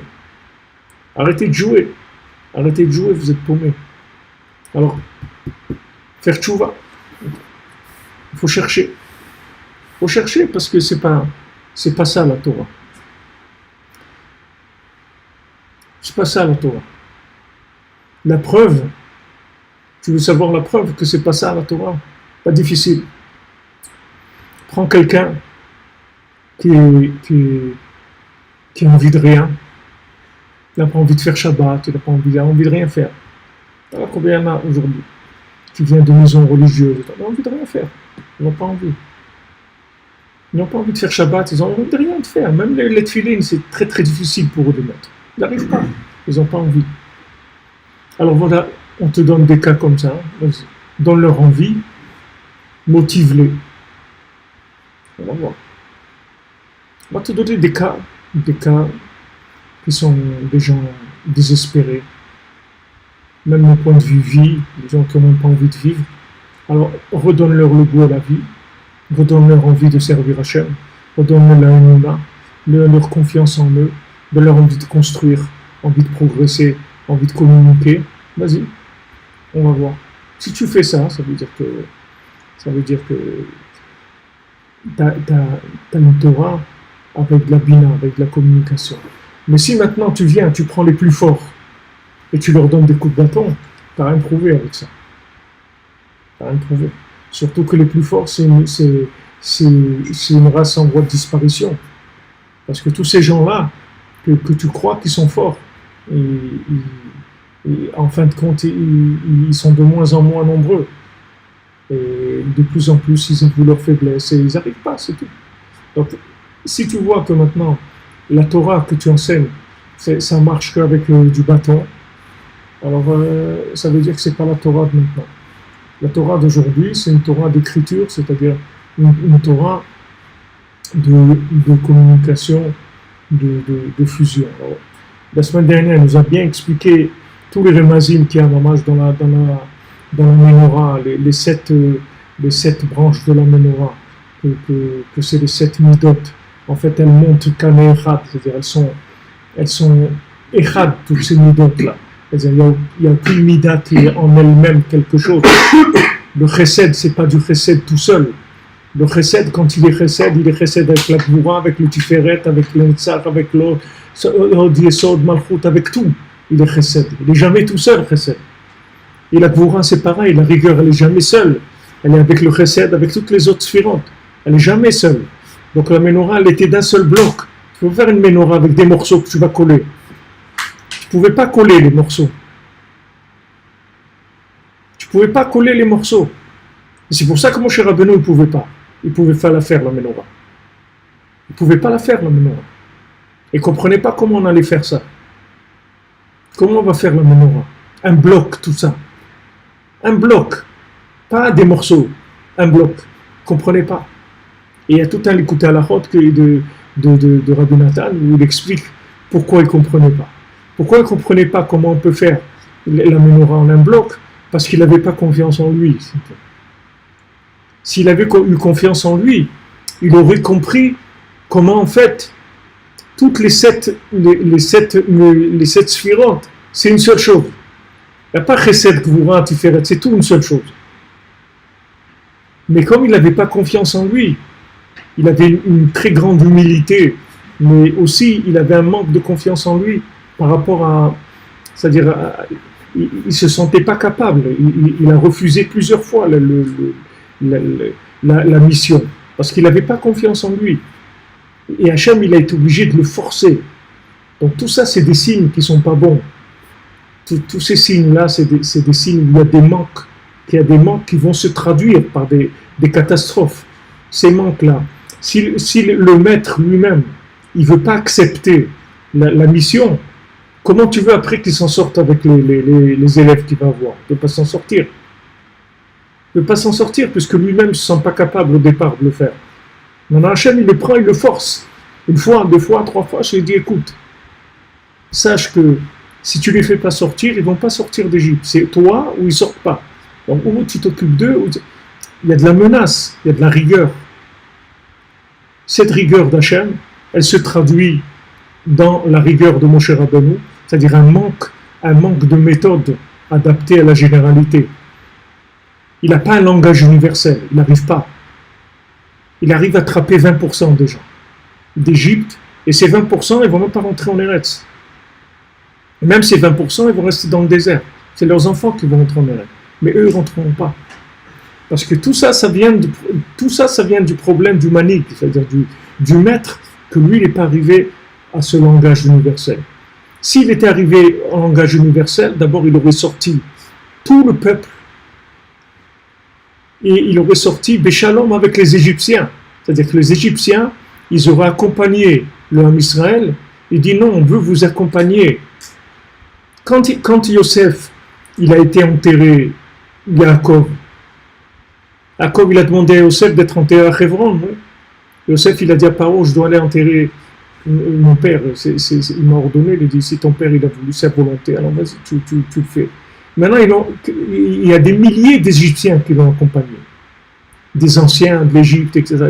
S4: Arrêtez de jouer. Arrêtez de jouer, vous êtes paumés. Alors, faire tchouva. Il faut chercher. Il faut chercher parce que c'est pas ça la Torah. C'est pas ça la Torah. La preuve, tu veux savoir la preuve que c'est pas ça la Torah? Pas difficile. Prends quelqu'un qui a envie de rien. Il n'a pas envie de faire Shabbat, il a envie de rien faire. Alors combien il y en a aujourd'hui qui viennent de maisons religieuses, ils n'ont envie de rien faire. Ils n'ont pas envie. Ils n'ont pas envie de faire Shabbat, ils n'ont envie de rien de faire. Même les tefilines, c'est très très difficile pour eux de mettre. Ils n'arrivent pas. Ils n'ont pas envie. Alors voilà, on te donne des cas comme ça. Donne leur envie, motive-les. On va voir. On va te donner des cas qui sont des gens désespérés. Même au point de vue vie, des gens qui n'ont même pas envie de vivre. Alors redonne-leur le goût à la vie, redonne-leur envie de servir Hachem, redonne-leur leur confiance en eux, de leur envie de construire, envie de progresser, envie de communiquer. Vas-y, on va voir. Si tu fais ça, ça veut dire que t'as une Torah avec de la bina, avec de la communication. Mais si maintenant tu viens, tu prends les plus forts et tu leur donnes des coups de bâton, t'as rien prouvé avec ça. T'as rien prouvé. Surtout que les plus forts, c'est une race en voie de disparition. Parce que tous ces gens-là, que tu crois qu'ils sont forts, et en fin de compte, ils sont de moins en moins nombreux. Et de plus en plus, ils avouent leur faiblesse et ils n'arrivent pas, c'est tout. Donc, si tu vois que maintenant, la Torah que tu enseignes, ça marche qu'avec du bâton, alors ça veut dire que c'est pas la Torah de maintenant. La Torah d'aujourd'hui, c'est une Torah d'écriture, c'est-à-dire une Torah de communication, de fusion. Alors, la semaine dernière, elle nous a bien expliqué tous les remazim qu'il y a dans la menorah, les sept branches de la menorah, que c'est les 7 midot. En fait, elles montent qu'un echad, c'est-à-dire elles sont echad, toutes ces midot-là. C'est-à-dire il n'y a aucune mida qui est en elle-même quelque chose. Le chesed, c'est pas du chesed tout seul. Le chesed, quand il est chesed avec la gvoura, avec le tiferet, avec l'entzach, avec l'od yesod, malchut, avec tout. Il est chesed. Il n'est jamais tout seul, chesed. Et la gvoura, c'est pareil. La rigueur, elle n'est jamais seule. Elle est avec le chesed, avec toutes les autres sphirotes. Elle n'est jamais seule. Donc la menorah, elle était d'un seul bloc. Tu peux faire une menorah avec des morceaux que tu vas coller. Tu ne pouvais pas coller les morceaux. Tu ne pouvais pas coller les morceaux. Et c'est pour ça que Moshe Rabbeinu ne pouvait pas. Il ne pouvait pas la faire, la menorah. Il ne pouvait pas la faire, la menorah. Il ne comprenait pas comment on allait faire ça. Comment on va faire la menorah? Un bloc, tout ça. Un bloc. Pas des morceaux. Un bloc. Il ne comprenait pas. Et il y a tout un l'écouté à la route de Rabbi Nathan où il explique pourquoi il ne comprenait pas. Pourquoi il ne comprenait pas comment on peut faire la menorah en un bloc? Parce qu'il n'avait pas confiance en lui. S'il avait eu confiance en lui, il aurait compris comment en fait toutes les sept sphirotes, c'est une seule chose. Il n'y a pas chesed, gvura, tiferet, c'est tout une seule chose. Mais comme il n'avait pas confiance en lui, il avait une très grande humilité, mais aussi il avait un manque de confiance en lui par rapport à, c'est-à-dire, il ne se sentait pas capable. Il a refusé plusieurs fois la mission parce qu'il n'avait pas confiance en lui. Et Hachem, il a été obligé de le forcer. Donc tout ça, c'est des signes qui ne sont pas bons. Tous ces signes-là, c'est des signes où il y a des manques. Il y a des manques qui vont se traduire par des catastrophes. Ces manques-là, si le maître lui-même, il ne veut pas accepter la mission, comment tu veux après qu'il s'en sorte avec les élèves qu'il va avoir? Il ne peut pas s'en sortir. Il ne peut pas s'en sortir puisque lui-même ne se sent pas capable au départ de le faire. Maintenant, Hachem, il le prend, il le force. Une fois, 2 fois, 3 fois, je lui ai dit, écoute, sache que si tu ne les fais pas sortir, ils ne vont pas sortir d'Égypte. C'est toi ou ils ne sortent pas. Donc, ou tu t'occupes d'eux, il y a de la menace, il y a de la rigueur. Cette rigueur d'Hachem, elle se traduit dans la rigueur de Moshe Rabbeinu, c'est-à-dire un manque de méthode adaptée à la généralité. Il n'a pas un langage universel, il n'arrive pas. Il arrive à attraper 20% des gens d'Égypte, et ces 20%, ils ne vont même pas rentrer en Eretz. Et même ces 20%, ils vont rester dans le désert. C'est leurs enfants qui vont rentrer en Eretz. Mais eux, ils ne rentreront pas. Parce que tout ça, ça vient du problème du manig, c'est-à-dire du maître, que lui, il n'est pas arrivé à ce langage universel. S'il était arrivé au langage universel, d'abord, il aurait sorti tout le peuple, et il aurait sorti Béchalom avec les Égyptiens. C'est-à-dire que les Égyptiens, ils auraient accompagné le Ham Israël. Il dit non, on veut vous accompagner. Quand Yosef, il a été enterré, Yaakov, il a demandé à Yosef d'être enterré à Hebron. Oui. Yosef, il a dit à Paro, je dois aller enterrer mon père. Il m'a ordonné, il a dit, si ton père il a voulu sa volonté, alors vas-y, tu le fais. Maintenant, il y a des milliers d'Égyptiens qui l'ont accompagné. Des anciens de l'Égypte, etc.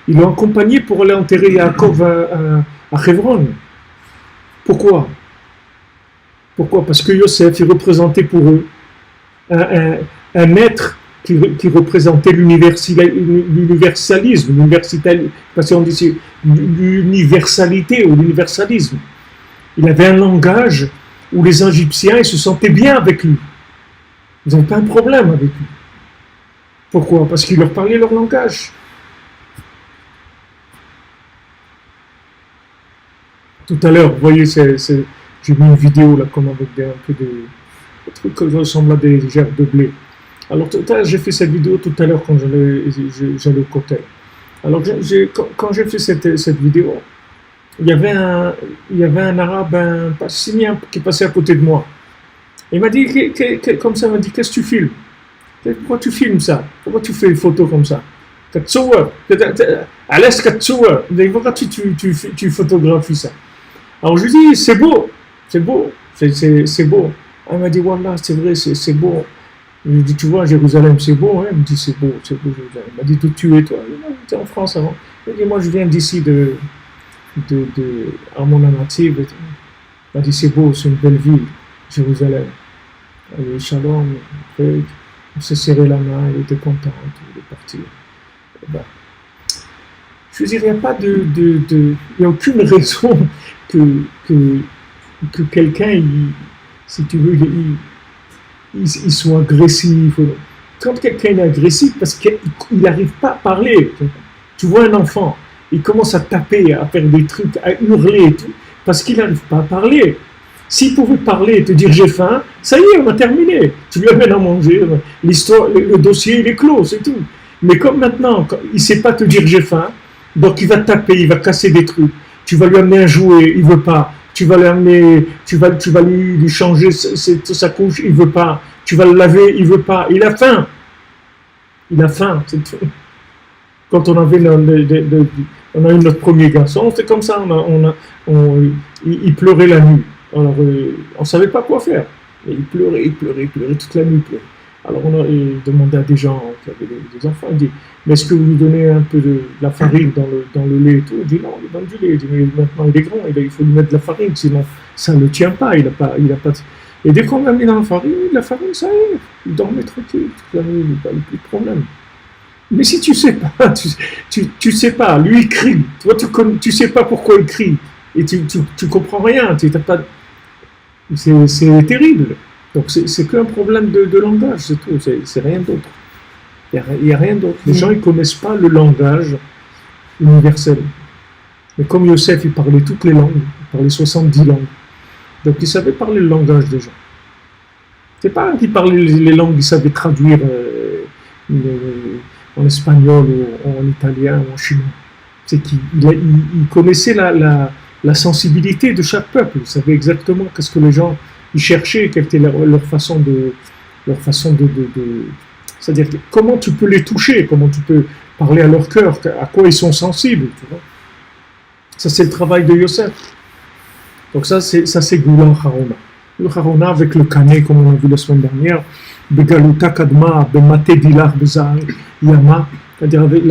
S4: Ils l'ont accompagné pour aller enterrer Yaakov à Hebron. Pourquoi? Parce que Yosef, il représentait pour eux un être qui représentait l'universalisme, parce qu'on dit l'universalité ou l'universalisme. Il avait un langage où les Égyptiens ils se sentaient bien avec lui. Ils n'avaient pas un problème avec lui. Pourquoi? Parce qu'il leur parlait leur langage. Tout à l'heure, vous voyez, j'ai mis une vidéo là, comme avec un peu de trucs qui ressemblent à des gerbes de blé. Alors, j'ai fait cette vidéo tout à l'heure quand j'allais au cocktail. Alors, quand j'ai fait cette vidéo, il y avait un arabe, un palestinien qui passait à côté de moi. Il m'a dit, comme ça, il m'a dit, qu'est-ce que tu filmes? Pourquoi tu filmes ça? Pourquoi tu fais une photo comme ça? Pourquoi tu photographies ça? Alors je lui dis, c'est beau, c'est beau. Elle m'a dit, Wallah, c'est vrai, c'est beau. Je lui ai dit, tu vois, Jérusalem, c'est beau. Hein? Elle me dit, c'est beau, Jérusalem. Elle m'a dit, d'où tu es, toi? J'étais en France avant. Elle m'a dit, moi, je viens d'ici, à mon native. Elle m'a dit, c'est beau, c'est une belle ville, Jérusalem. Elle m'a dit, shalom. Après, on s'est serré la main, elle était contente, elle est partie. Ben, je veux dire, il n'y a pas il n'y a aucune raison que quelqu'un, si tu veux, il soit agressif. Quand quelqu'un est agressif, parce qu'il n'arrive pas à parler. Tu vois un enfant, il commence à taper, à faire des trucs, à hurler et tout, parce qu'il n'arrive pas à parler. S'il pouvait parler et te dire j'ai faim, ça y est, on a terminé. Tu lui amènes à manger, l'histoire, le dossier il est clos, c'est tout. Mais comme maintenant, il ne sait pas te dire j'ai faim, donc il va taper, il va casser des trucs. Tu vas lui amener un jouet, il ne veut pas. Tu vas l'amener, tu vas lui changer sa couche, il ne veut pas. Tu vas le laver, il ne veut pas. Il a faim. Il a faim, c'est tout. Quand on avait on a eu notre premier garçon, c'était comme ça, il pleurait la nuit. Alors, on ne savait pas quoi faire. Et il pleurait toute la nuit. Il pleurait. Alors, on a demandé à des gens qui avaient des enfants, il dit, mais est-ce que vous lui donnez un peu de la farine dans le lait et tout? Il dit, non, il donne du lait. Il dit, mais maintenant, il est grand, il faut lui mettre de la farine, sinon, ça ne le tient pas, il a pas. Et dès qu'on l'a mis dans la farine, ça y est, il dormait tranquille toute la nuit, il n'a pas plus de problème. Mais si tu ne sais pas, tu sais pas, lui, il crie. Toi, tu ne sais pas pourquoi il crie. Et tu comprends rien, tu n'as pas... C'est terrible. Donc, c'est qu'un problème de langage, c'est tout, c'est rien d'autre. Il n'y a rien d'autre. Les gens, ils ne connaissent pas le langage universel. Mais comme Yosef, il parlait toutes les langues, il parlait 70 langues. Donc, il savait parler le langage des gens. C'est pas qu'il parlait les langues, il savait traduire en espagnol, ou en italien, ou en chinois. C'est qu'il connaissait la sensibilité de chaque peuple. Il savait exactement qu'est-ce que les gens ils cherchaient, quelle était leur façon de c'est-à-dire comment tu peux les toucher, comment tu peux parler à leur cœur, à quoi ils sont sensibles, tu vois. Ça c'est le travail de Yosef. Donc ça c'est Goulan Harona. Le Harona avec le Kané, comme on a vu la semaine dernière, Begaluta Kadma, Bemate Dilar Bezar Yama, c'est-à-dire avec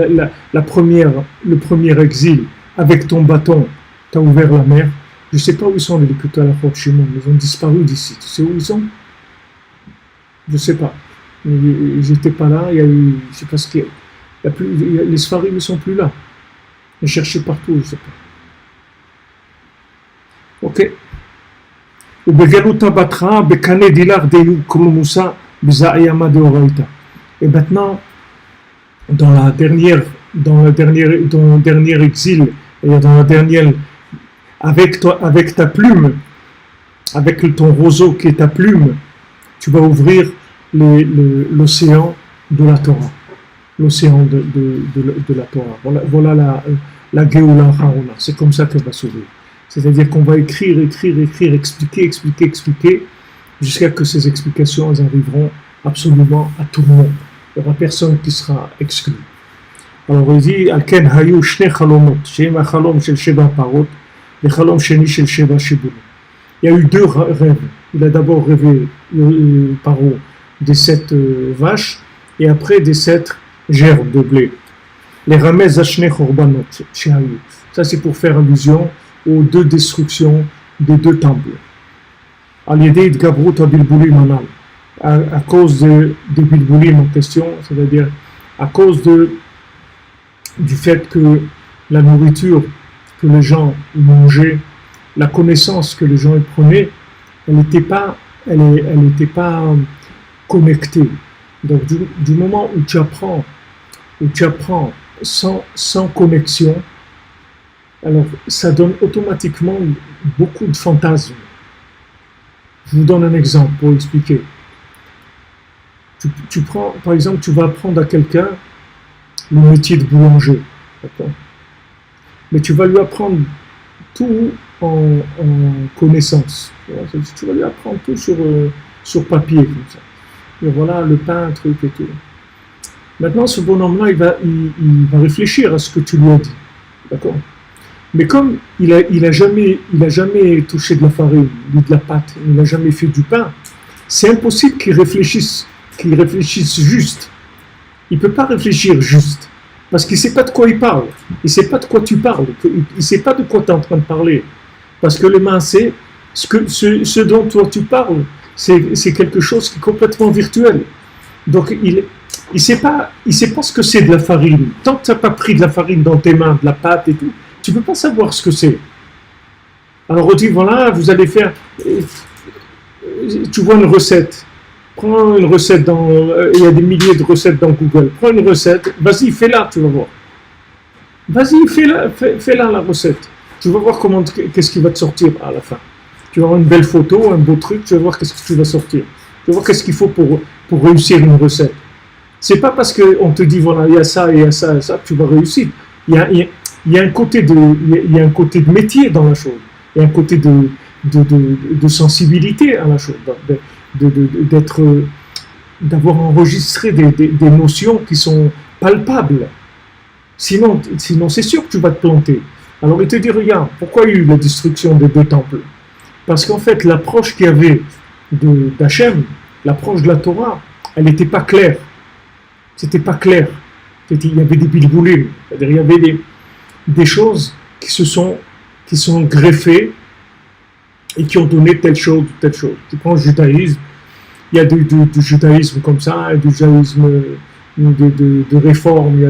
S4: le premier exil, avec ton bâton, tu as ouvert la mer. Je ne sais pas où ils sont les Likuta la Chok Shimon, ils ont disparu d'ici. Tu sais où ils sont? Je ne sais pas. J'étais pas là, il y a eu, je sais pas ce qu'il y a. Les Sfarim ne sont plus là. Ils cherchaient partout, je ne sais pas. Ok. Et maintenant, dans le dernier exil, et dans la dernière, avec ta plume, avec ton roseau qui est ta plume, tu vas ouvrir l'océan de la Torah. L'océan de la Torah. Voilà la Géoula Harona. C'est comme ça qu'elle va s'ouvrir. C'est-à-dire qu'on va écrire, expliquer, jusqu'à que ces explications elles arriveront absolument à tout le monde. Il n'y aura personne qui sera exclu. Alors il dit, Alken hayu shne chalomot, shem hachalom shel sheva parot, le chalom sheni shel sheva shibul. Il y a eu deux rêves. Il a d'abord rêvé Paro des 7 vaches et après des 7 gerbes de blé. Les ramez zashne chorbanot shehayu. Ça c'est pour faire allusion aux 2 destructions des 2 temples. Al-Yedid Gabrut Abilbulim Anal. À cause des Bilbulim en question, c'est-à-dire à cause du fait que la nourriture que les gens mangeaient, la connaissance que les gens y prenaient, elle n'était pas connectée. Donc du moment où tu apprends sans connexion, alors ça donne automatiquement beaucoup de fantasmes. Je vous donne un exemple pour expliquer. Tu prends, par exemple, tu vas apprendre à quelqu'un le métier de boulanger, d'accord? Mais tu vas lui apprendre tout en connaissance. Tu vas lui apprendre tout sur papier, comme ça. Et voilà, le pain, truc et tout. Maintenant, ce bonhomme-là, il va réfléchir à ce que tu lui as dit, d'accord? Mais comme il a jamais touché de la farine, ni de la pâte, il n'a jamais fait du pain, c'est impossible qu'il réfléchisse juste. Il ne peut pas réfléchir juste. Parce qu'il ne sait pas de quoi il parle. Il ne sait pas de quoi tu parles. Il ne sait pas de quoi tu es en train de parler. Parce que le maasé, ce dont toi tu parles, c'est quelque chose qui est complètement virtuel. Donc il ne sait pas ce que c'est de la farine. Tant que tu n'as pas pris de la farine dans tes mains, de la pâte et tout, tu ne peux pas savoir ce que c'est. Alors on dit, voilà, vous allez faire... Tu vois une recette. Prends une recette il y a des milliers de recettes dans Google. Prends une recette, vas-y, fais-la, tu vas voir. Vas-y, fais-la la recette. Tu vas voir qu'est-ce qui va te sortir à la fin. Tu vas avoir une belle photo, un beau truc, tu vas voir qu'est-ce que tu vas sortir. Tu vas voir qu'est-ce qu'il faut pour réussir une recette. C'est pas parce qu'on te dit, voilà, il y a ça, et ça, et ça, que tu vas réussir. Il y a un côté de métier dans la chose. Il y a un côté de sensibilité à la chose. D'avoir enregistré des notions qui sont palpables. Sinon c'est sûr que tu vas te planter. Alors il te dit, regarde, pourquoi il y a eu la destruction des 2 temples? Parce qu'en fait, l'approche qu'il y avait d'Hachem, l'approche de la Torah, elle n'était pas claire. C'était pas clair. Il y avait des bilboulim, c'est-à-dire il y avait des choses qui sont greffées et qui ont donné telle chose, telle chose. Tu prends le judaïsme, il y a du judaïsme comme ça, du judaïsme de réforme, il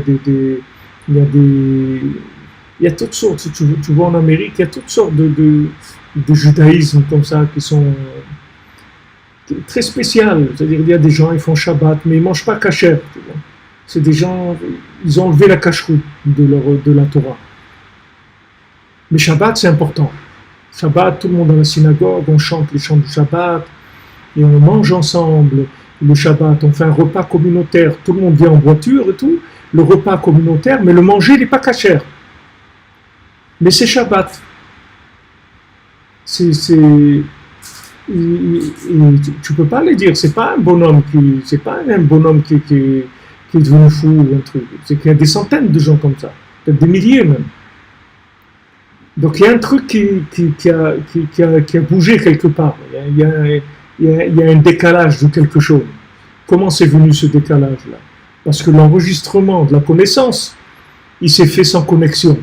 S4: y a toutes sortes, tu vois en Amérique, il y a toutes sortes de judaïsme comme ça qui sont très spéciales. C'est-à-dire il y a des gens, ils font Shabbat, mais ils ne mangent pas kasher. C'est des gens, ils ont enlevé la cacheroute de la Torah. Mais Shabbat, c'est important. Shabbat, tout le monde dans la synagogue, on chante les chants du Shabbat, et on mange ensemble le Shabbat, on fait un repas communautaire, tout le monde vient en voiture et tout, le repas communautaire, mais le manger n'est pas kasher. Mais c'est Shabbat. Tu peux pas le dire, c'est pas un bonhomme qui est devenu fou ou un truc. C'est qu'il y a des centaines de gens comme ça, peut-être des milliers même. Donc il y a un truc qui a bougé quelque part. Il y a un décalage de quelque chose. Comment c'est venu ce décalage-là? Parce que l'enregistrement de la connaissance, il s'est fait sans connexion.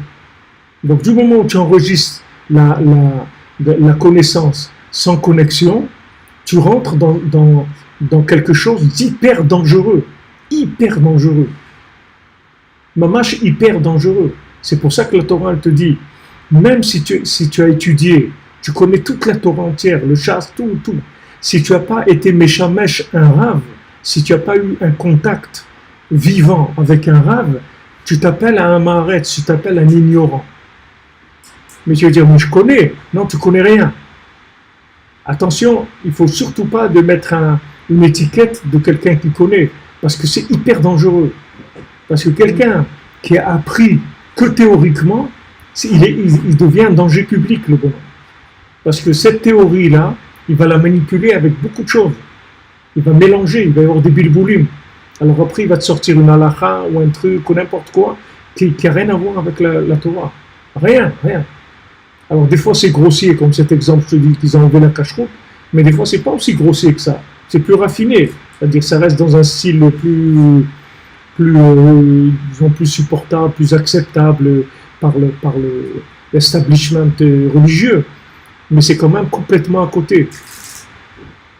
S4: Donc du moment où tu enregistres la connaissance sans connexion, tu rentres dans quelque chose d'hyper dangereux. Hyper dangereux. Mamash hyper dangereux. C'est pour ça que la Torah elle te dit, même si tu as étudié, tu connais toute la Torah entière, le chasse, tout, si tu n'as pas été méchamesh un rave, si tu n'as pas eu un contact vivant avec un rave, tu t'appelles un maharet, tu t'appelles un ignorant. Mais tu vas dire, mais je connais. Non, tu connais rien. Attention, il ne faut surtout pas de mettre une étiquette de quelqu'un qui connaît, parce que c'est hyper dangereux. Parce que quelqu'un qui a appris que théoriquement, il devient un danger public, le bonhomme. Parce que cette théorie-là, il va la manipuler avec beaucoup de choses. Il va mélanger, il va y avoir des bilboulim. Alors après, il va te sortir une halakha ou un truc ou n'importe quoi qui n'a rien à voir avec la Torah. Rien. Alors des fois, c'est grossier, comme cet exemple, je te dis qu'ils ont enlevé la cacheroute, mais des fois, c'est pas aussi grossier que ça. C'est plus raffiné. C'est-à-dire ça reste dans un style disons, plus supportable, plus acceptable par l'establishment religieux. Mais c'est quand même complètement à côté.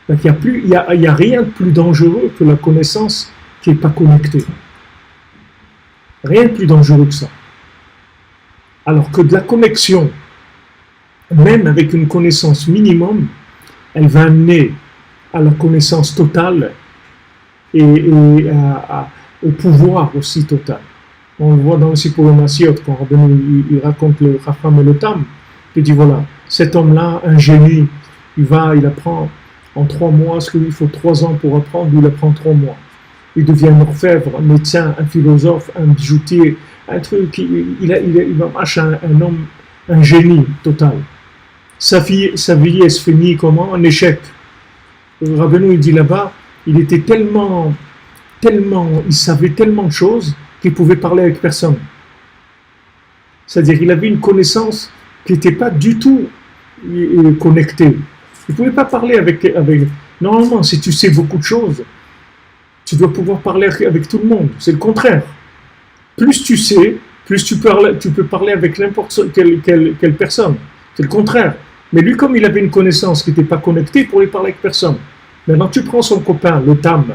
S4: Donc, il y a rien de plus dangereux que la connaissance qui n'est pas connectée. Rien de plus dangereux que ça. Alors que de la connexion, même avec une connaissance minimum, elle va amener à la connaissance totale et au pouvoir aussi total. On le voit dans le Sipur Massiot, quand il raconte le Chacham et le Tam, il dit voilà, cet homme-là, un génie, il apprend en 3 mois, ce qu'il faut 3 ans pour apprendre, il apprend 3 mois. Il devient un orfèvre, un médecin, un philosophe, un bijoutier, un truc, il va marcher un homme, un génie total. Sa vie, elle se finit comment? Un échec. Rabbeinu, il dit là-bas, il était tellement, il savait tellement de choses qu'il pouvait parler avec personne. C'est-à-dire qu'il avait une connaissance qui n'était pas du tout connectée. Il ne pouvait pas parler avec Normalement, si tu sais beaucoup de choses, tu dois pouvoir parler avec tout le monde. C'est le contraire. Plus tu sais, plus tu peux parler avec n'importe quelle personne. C'est le contraire. Mais lui, comme il avait une connaissance qui n'était pas connectée, il pourrait parler avec personne. Maintenant, tu prends son copain, le Tam,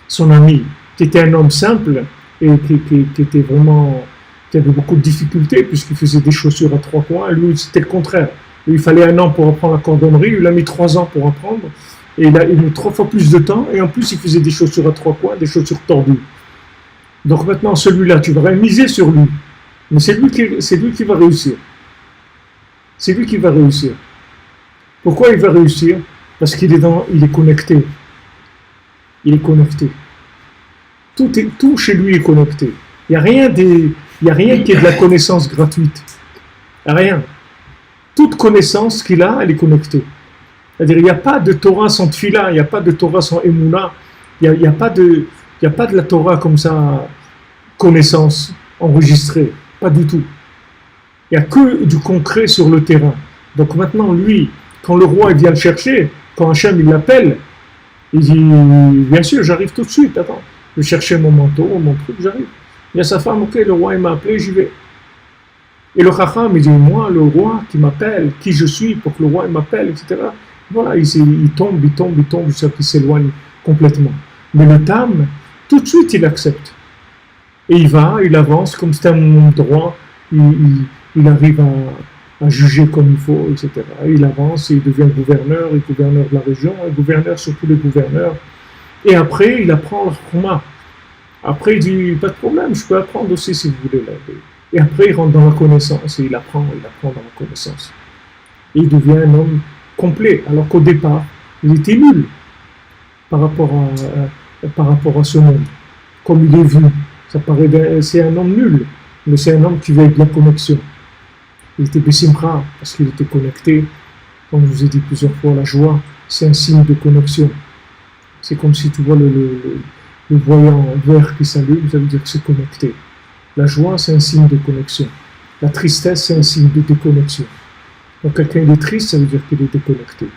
S4: son ami, qui était un homme simple et qui était vraiment, qui avait beaucoup de difficultés puisqu'il faisait des chaussures à 3 coins. Lui, c'était le contraire. Lui, il fallait 1 an pour apprendre la cordonnerie. Il a mis 3 ans pour apprendre. Et il a eu 3 fois plus de temps. Et en plus, il faisait des chaussures à 3 coins, des chaussures tordues. Donc maintenant, celui-là, tu vas miser sur lui. Mais c'est lui qui va réussir. C'est lui qui va réussir. Pourquoi il va réussir? Parce qu'il est connecté. Il est connecté. Tout chez lui est connecté. Il n'y a rien qui est de la connaissance gratuite. Il n'y a rien. Toute connaissance qu'il a, elle est connectée. C'est-à-dire, il n'y a pas de Torah sans Tfila, il n'y a pas de Torah sans Emouna, il n'y a pas de la Torah comme ça, connaissance enregistrée. Pas du tout. Il n'y a que du concret sur le terrain. Donc maintenant, lui, quand le roi vient le chercher, quand Hachem il l'appelle, il dit, bien sûr, j'arrive tout de suite, attends, je vais chercher mon manteau, mon truc, j'arrive. Il y a sa femme, ok, le roi il m'a appelé, j'y vais. Et le Chacham, il dit, moi, le roi qui m'appelle, qui je suis pour que le roi il m'appelle, etc. Voilà, il tombe, jusqu'à qu'il s'éloigne complètement. Mais le Tam, tout de suite, il accepte. Et il avance, comme c'est un moment droit, il arrive à juger comme il faut, etc. Et il avance, et il devient gouverneur de la région, et gouverneur sur tous les gouverneurs. Et après, il apprend le Khuma. Après, il dit, pas de problème, je peux apprendre aussi si vous voulez. Et après, il rentre dans la connaissance, et il apprend dans la connaissance. Et il devient un homme complet, alors qu'au départ, il était nul par rapport à ce monde. Comme il est vu, c'est un homme nul, mais c'est un homme qui veut de la connexion. Il était Bessimra, parce qu'il était connecté. Comme je vous ai dit plusieurs fois, la joie, c'est un signe de connexion. C'est comme si tu vois le voyant vert qui s'allume, ça veut dire que c'est connecté. La joie, c'est un signe de connexion. La tristesse, c'est un signe de déconnexion. Donc quelqu'un est triste, ça veut dire qu'il est déconnecté.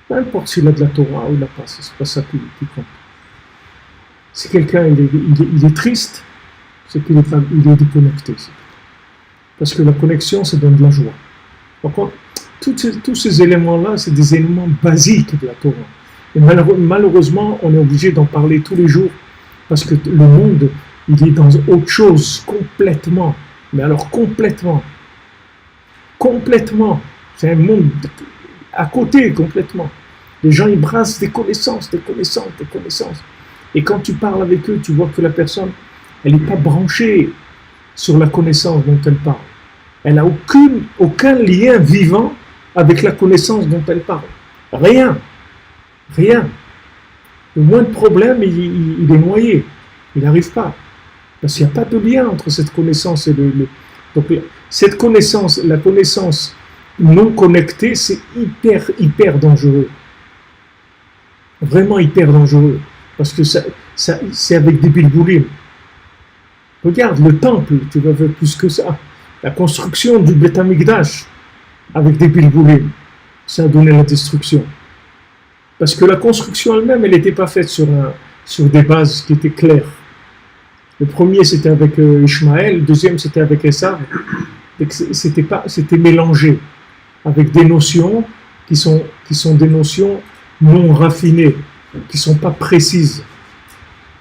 S4: Peu importe s'il a de la Torah ou il n'a pas, c'est pas ça qui compte. Si quelqu'un il est triste, c'est qu'il est déconnecté. Parce que la connexion, ça donne de la joie. Donc, tous ces éléments-là, c'est des éléments basiques de la Torah. Et malheureusement, on est obligé d'en parler tous les jours, parce que le monde, il est dans autre chose complètement. Mais alors complètement. Complètement. C'est un monde à côté complètement. Les gens, ils brassent des connaissances. Et quand tu parles avec eux, tu vois que la personne, elle n'est pas branchée sur la connaissance dont elle parle. Elle n'a aucun lien vivant avec la connaissance dont elle parle. Rien. Le moindre problème, il est noyé. Il n'arrive pas. Parce qu'il n'y a pas de lien entre cette connaissance et Donc, cette connaissance, la connaissance non connectée, c'est hyper dangereux. Vraiment hyper dangereux. Parce que c'est avec des bilboulim. Regarde, le temple, tu vas voir plus que ça. La construction du Beth Amikdash avec des bilboulim, ça a donné la destruction. Parce que la construction elle-même, elle n'était pas faite sur des bases qui étaient claires. Le premier, c'était avec Ishmaël, le deuxième, c'était avec Esav. C'était mélangé avec des notions qui sont des notions non raffinées, qui ne sont pas précises,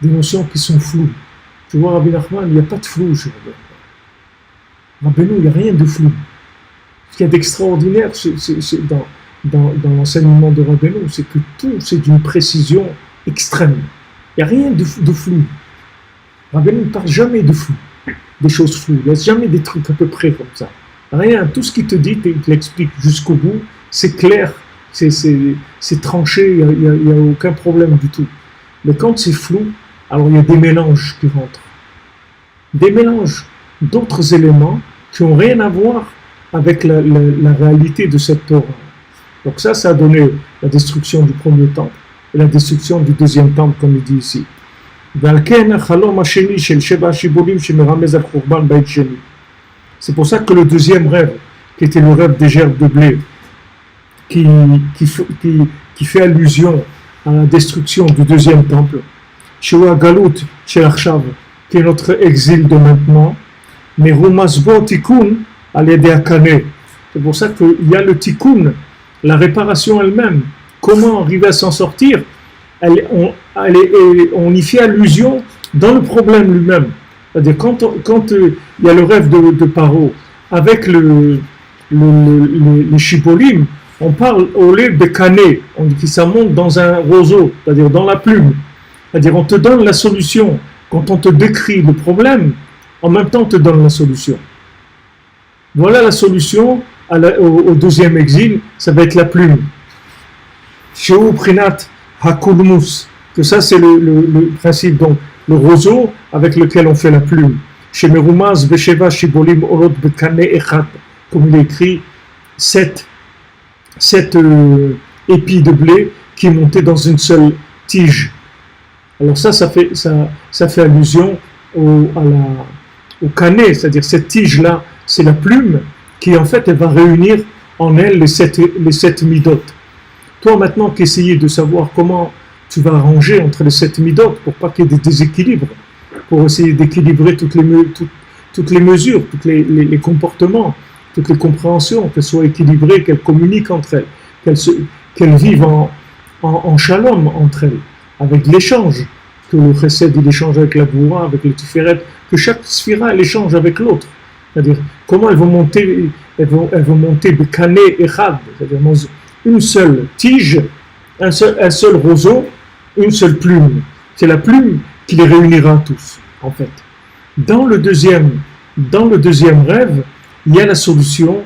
S4: des notions qui sont floues. Tu vois, Rabbi Nachman, il n'y a pas de flou chez Rabbeinu, il n'y a rien de flou. Ce qu'il y a d'extraordinaire dans l'enseignement de Rabbeinu, c'est que tout, c'est d'une précision extrême. Il n'y a rien de flou. Rabbeinu ne parle jamais de flou, des choses floues. Il ne laisse jamais des trucs à peu près comme ça. Rien, tout ce qu'il te dit, il te l'explique jusqu'au bout. C'est clair, c'est tranché, il n'y a aucun problème du tout. Mais quand c'est flou, alors il y a des mélanges qui rentrent. Des mélanges d'autres éléments qui n'ont rien à voir avec la réalité de cette Torah. Donc ça a donné la destruction du premier temple et la destruction du deuxième temple, comme il dit ici. C'est pour ça que le deuxième rêve, qui était le rêve des gerbes de blé, qui qui fait allusion à la destruction du deuxième temple, Shewa Galut Shel Achshav, qui est notre exil de maintenant, mais Rumasbo Tikkun al-Yedei Hakane. C'est pour ça qu'il y a le Tikkun, la réparation elle-même. Comment arriver à s'en sortir? On y fait allusion dans le problème lui-même. C'est-à-dire quand il y a le rêve de Paro avec les Shibolim, on parle au lait de Kané, on dit que ça monte dans un roseau, c'est-à-dire dans la plume. C'est-à-dire on te donne la solution. Quand on te décrit le problème, en même temps on te donne la solution. Voilà la solution au deuxième exil, ça va être la plume. Sheu Prinat Hakulmus, que ça c'est le principe, donc le roseau avec lequel on fait la plume. Chez Merumaz Besheva Shibolim Orot Bekane Echad, comme il est écrit, 7 épis de blé qui montaient dans une seule tige. Alors ça fait allusion au canet, c'est-à-dire cette tige-là, c'est la plume qui en fait elle va réunir en elle les sept midot. Toi maintenant qui essayes de savoir comment tu vas arranger entre les 7 midot pour pas qu'il y ait des déséquilibres, pour essayer d'équilibrer toutes les mesures, tous les comportements, toutes les compréhensions, qu'elles soient équilibrées, qu'elles communiquent entre elles, qu'elles vivent en shalom entre elles, avec l'échange, que le chesed il échange avec la Goura, avec le tiferet, que chaque sphira elle échange avec l'autre. C'est-à-dire comment elles vont monter bekane echad, c'est-à-dire dans une seule tige, un seul roseau, une seule plume. C'est la plume qui les réunira tous, en fait. Dans le deuxième rêve, il y a la solution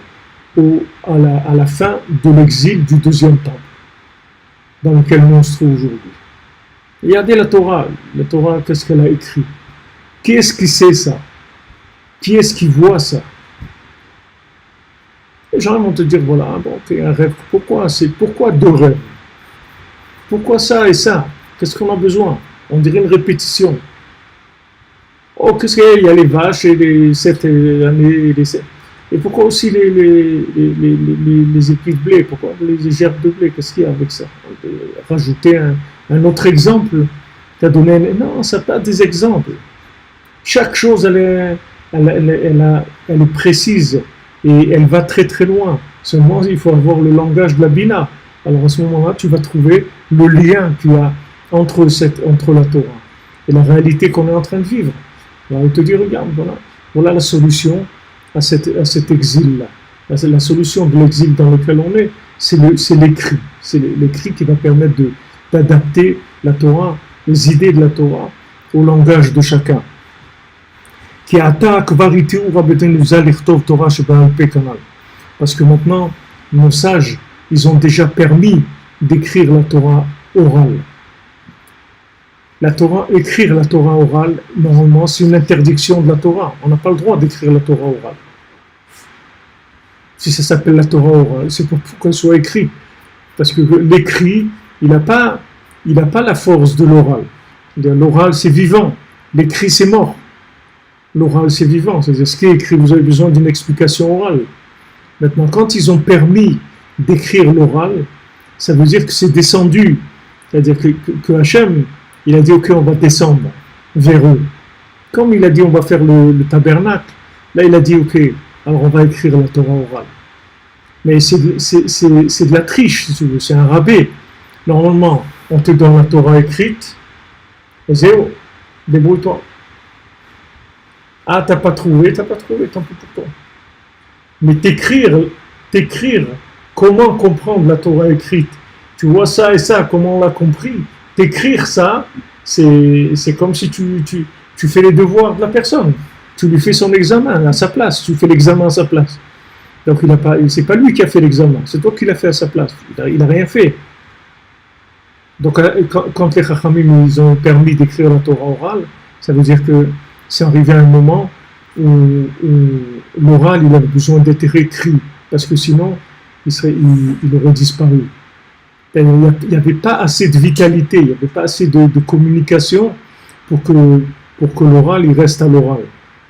S4: à la fin de l'exil du deuxième temple, dans lequel nous on se trouve aujourd'hui. Regardez la Torah, qu'est-ce qu'elle a écrit? Qui est-ce qui sait ça? Qui est-ce qui voit ça? Les gens vont te dire, voilà, bon, okay, un rêve, pourquoi 2 rêves? Pourquoi ça et ça? Qu'est-ce qu'on a besoin? On dirait une répétition. Oh, qu'est-ce qu'il y a les vaches et les 7 années, et pourquoi aussi les épis de blé? Pourquoi les gerbes de blé? Qu'est-ce qu'il y a avec ça? Rajouter un autre exemple. Non, ça pas des exemples. Chaque chose, elle est précise et elle va très très loin. Seulement, il faut avoir le langage de la Bina. Alors à ce moment-là, tu vas trouver le lien qu'il y a entre la Torah et la réalité qu'on est en train de vivre. Alors il te dit, regarde, voilà la solution à cet exil-là. La solution de l'exil dans lequel on est, c'est l'écrit. C'est l'écrit qui va permettre d'adapter la Torah, les idées de la Torah, au langage de chacun. Parce que maintenant, nos sages, ils ont déjà permis d'écrire la Torah orale. Écrire la Torah orale, normalement, c'est une interdiction de la Torah. On n'a pas le droit d'écrire la Torah orale. Si ça s'appelle la Torah orale, c'est pour qu'elle soit écrite. Parce que l'écrit, il n'a pas la force de l'oral. L'oral, c'est vivant. L'écrit, c'est mort. L'oral, c'est vivant. C'est-à-dire, ce qui est écrit, vous avez besoin d'une explication orale. Maintenant, quand ils ont permis d'écrire l'oral, ça veut dire que c'est descendu. C'est-à-dire que Hachem, il a dit, ok, on va descendre vers eux. Comme il a dit, on va faire le tabernacle, là, il a dit, ok, alors on va écrire la Torah orale. Mais c'est de la triche, si tu veux, c'est un rabais. Normalement, on te donne la Torah écrite, et zéro, débrouille-toi. Ah, t'as pas trouvé, tant pis pour toi. Mais t'écrire, comment comprendre la Torah écrite? Tu vois ça et ça, comment on l'a compris? T'écrire ça, c'est comme si tu fais les devoirs de la personne. Tu lui fais son examen à sa place, tu fais l'examen à sa place. Donc c'est pas lui qui a fait l'examen, c'est toi qui l'as fait à sa place. Il n'a rien fait. Donc quand les Chachamim ils ont permis d'écrire la Torah orale, ça veut dire que c'est arrivé à un moment où l'oral il avait besoin d'être écrit, parce que sinon il aurait disparu. Il n'y avait pas assez de vitalité, il n'y avait pas assez de communication pour que l'oral il reste à l'oral.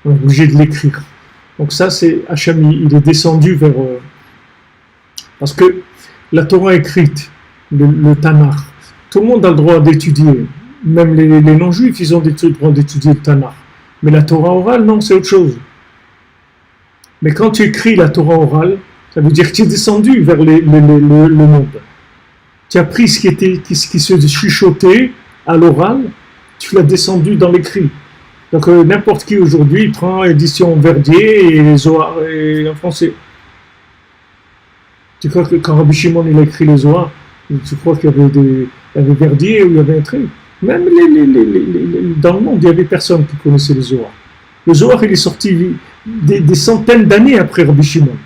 S4: On est obligé de l'écrire. Donc ça, c'est Hachem, il est descendu vers... parce que la Torah écrite, le Tanakh. Tout le monde a le droit d'étudier. Même les non-juifs, ils ont le droit d'étudier le Tanakh. Mais la Torah orale, non, c'est autre chose. Mais quand tu écris la Torah orale, ça veut dire que tu es descendu vers le monde. Tu as pris ce qui se chuchotait à l'oral, tu l'as descendu dans l'écrit. Donc n'importe qui aujourd'hui prend édition Verdier et Zohar en français. Tu crois que quand Rabbi Shimon il a écrit les Zohar, tu crois qu'il y avait Verdier ou il y avait un trait? Même dans le monde, il n'y avait personne qui connaissait les Zohar. Le Zohar, il est sorti des centaines d'années après Rabbi Shimon.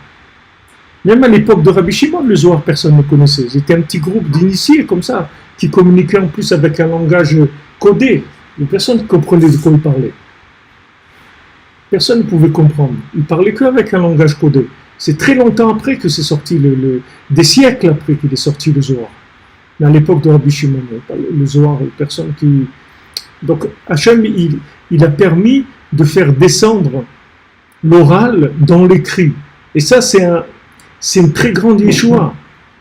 S4: Même à l'époque de Rabbi Shimon, le Zohar, personne ne connaissait. C'était un petit groupe d'initiés comme ça, qui communiquaient en plus avec un langage codé. Les personnes ne comprenaient de quoi il parlait. Personne ne pouvait comprendre. Il parlait qu'avec un langage codé. C'est très longtemps après que c'est sorti, des siècles après qu'il est sorti le Zohar. Mais à l'époque de Rabbi Shimon, le Zohar, personne qui... Donc Hachem, il a permis de faire descendre l'oral dans l'écrit. Et ça, c'est une très grande Yeshua.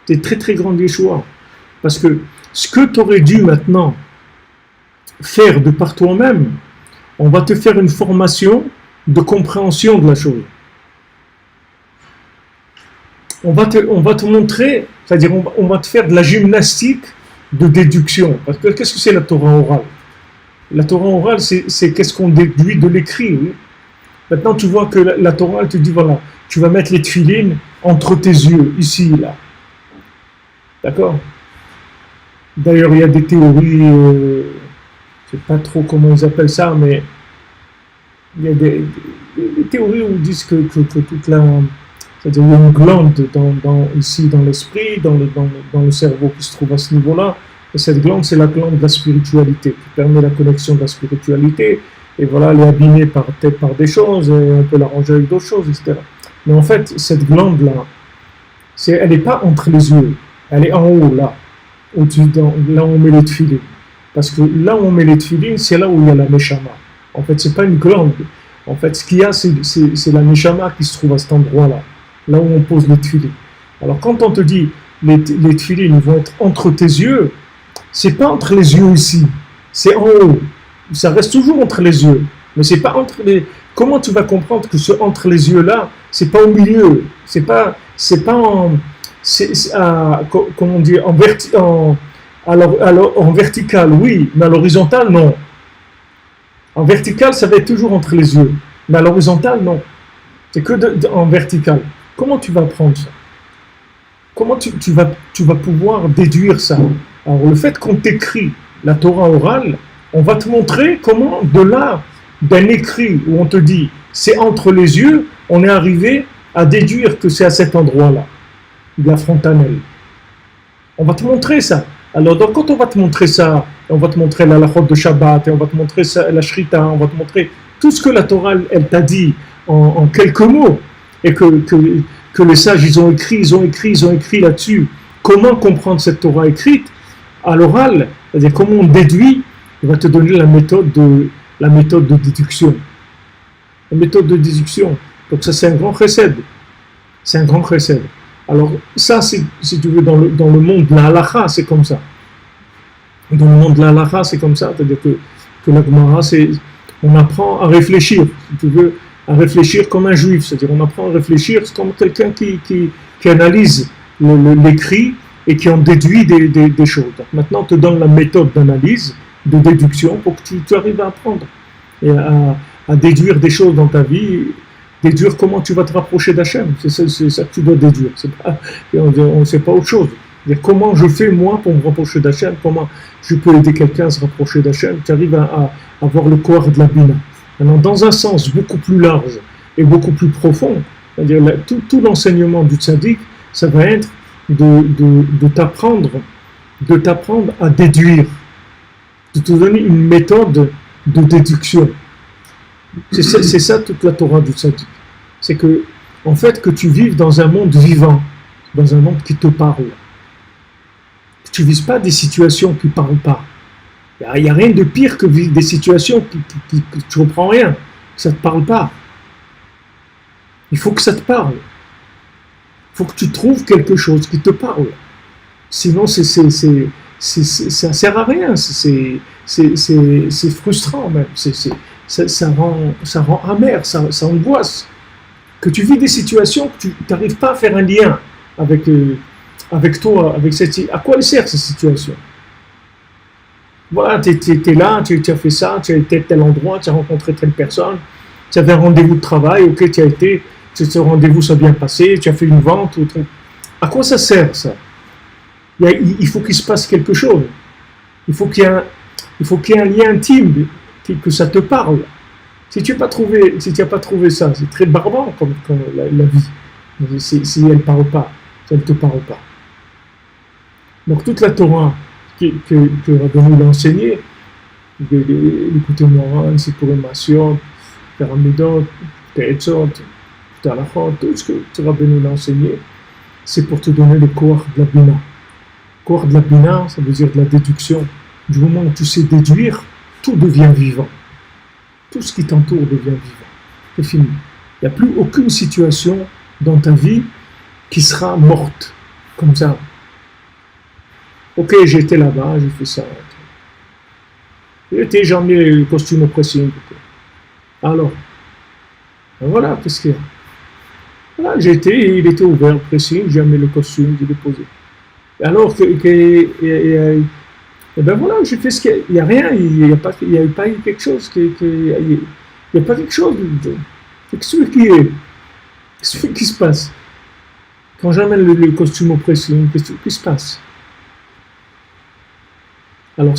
S4: C'est très très grande Yeshua. Parce que ce que tu aurais dû maintenant faire de par toi-même, on va te faire une formation de compréhension de la chose. On va te montrer, c'est-à-dire on va te faire de la gymnastique de déduction. Parce que qu'est-ce que c'est la Torah orale? La Torah orale, c'est qu'est-ce qu'on déduit de l'écrit. Oui? Maintenant, tu vois que la Torah, elle te dit, voilà, tu vas mettre les tefilines entre tes yeux, ici, là. D'accord? D'ailleurs, il y a des théories, je ne sais pas trop comment ils appellent ça, mais il y a des théories où ils disent que toute la... C'est-à-dire qu'il y a une glande ici dans l'esprit, dans le cerveau qui se trouve à ce niveau-là. Et cette glande, c'est la glande de la spiritualité, qui permet la connexion de la spiritualité. Et voilà, elle est abîmée peut-être par des choses, et on peut l'arranger avec d'autres choses, etc. Mais en fait, cette glande-là, elle n'est pas entre les yeux. Elle est en haut, là. Au-dessus, là où on met les tefilines. Parce que là où on met les tefilines, c'est là où il y a la neshama. En fait, ce n'est pas une glande. En fait, ce qu'il y a, c'est la neshama qui se trouve à cet endroit-là. Là où on pose les tefilines. Alors quand on te dit les tefilines vont être entre tes yeux, c'est pas entre les yeux ici, c'est en haut. Ça reste toujours entre les yeux, mais c'est pas entre les. Comment tu vas comprendre que ce entre les yeux là, c'est pas au milieu, c'est pas en, comment dire, en vertical, oui, mais à l'horizontale non. En vertical, ça va être toujours entre les yeux, mais à l'horizontale non. C'est que en vertical. Comment tu vas apprendre ça? Comment tu vas pouvoir déduire ça? Alors le fait qu'on t'écrit la Torah orale, on va te montrer comment de là, d'un écrit où on te dit c'est entre les yeux, on est arrivé à déduire que c'est à cet endroit-là, de la frontanelle. On va te montrer ça. Alors donc, quand on va te montrer ça, on va te montrer la halachot de Shabbat, et on va te montrer ça, la shrita, on va te montrer tout ce que la Torah elle t'a dit en quelques mots, et que les sages ils ont écrit là-dessus. Comment comprendre cette Torah écrite à l'oral, c'est-à-dire comment on déduit, il va te donner la méthode de déduction. La méthode de déduction. Donc ça c'est un grand chesed. C'est un grand chesed. Alors ça, si tu veux, dans le monde de la halakha, c'est comme ça. Dans le monde de la halakha, c'est comme ça. C'est-à-dire que la Gemara, on apprend à réfléchir, si tu veux, à réfléchir comme un juif. C'est-à-dire on apprend à réfléchir comme quelqu'un qui analyse l'écrit et qui en déduit des choses. Donc maintenant, on te donne la méthode d'analyse, de déduction, pour que tu arrives à apprendre et à déduire des choses dans ta vie, déduire comment tu vas te rapprocher d'Hachem. C'est ça que tu dois déduire. On ne sait pas autre chose. C'est-à-dire comment je fais moi pour me rapprocher d'Hachem, comment je peux aider quelqu'un à se rapprocher d'Hachem, tu arrives à avoir le corps de la bina. Maintenant, dans un sens beaucoup plus large et beaucoup plus profond, c'est-à-dire tout l'enseignement du tzaddik, ça va être de t'apprendre à déduire, de te donner une méthode de déduction. C'est ça toute la Torah du tzaddik. C'est que, en fait, que tu vives dans un monde vivant, dans un monde qui te parle. Que tu ne vises pas des situations qui ne parlent pas. Il n'y a rien de pire que vivre des situations que tu ne comprends rien, que ça ne te parle pas. Il faut que ça te parle. Il faut que tu trouves quelque chose qui te parle. Sinon, ça sert à rien. C'est frustrant même. Ça rend amer, ça angoisse. Que tu vis des situations que tu n'arrives pas à faire un lien avec toi, avec à quoi elle sert cette situation? Voilà, tu es là, tu as fait ça, tu as été à tel endroit, tu as rencontré telle personne, tu avais un rendez-vous de travail, ok, ce rendez-vous s'est bien passé, tu as fait une vente, ou truc. À quoi ça sert ça? Il faut qu'il se passe quelque chose. Il faut qu'il y ait un lien intime, que ça te parle. Si tu n'as pas trouvé ça, c'est très barbare comme la vie. Si elle ne parle pas, si elle ne te parle pas. Donc toute la Torah que Rabbeinu l'a enseignée, l'écouter Moran, Sipurim Masion, Pyramidot, Te'etzot, Talachot, tout ce que Rabbeinu l'a enseigné, c'est pour te donner le koach de la bina. Koach de la bina, ça veut dire de la déduction. Du moment où tu sais déduire, tout devient vivant. Tout ce qui t'entoure devient vivant. C'est fini. Il n'y a plus aucune situation dans ta vie qui sera morte comme ça. Ok, j'étais là-bas, j'ai fait ça. J'ai mis le costume au pressing. Alors, voilà, qu'est-ce qu'il y a? Voilà, il était ouvert, pressing, j'ai mis le costume, j'ai déposé. Alors et ben voilà, j'ai fait ce qu'il y a. Il n'y a rien, il n'y a pas eu quelque chose. Il n'y a pas quelque chose. Qu'est-ce qui se passe? Quand j'amène le costume au pressing, qu'est-ce qui se passe? Alors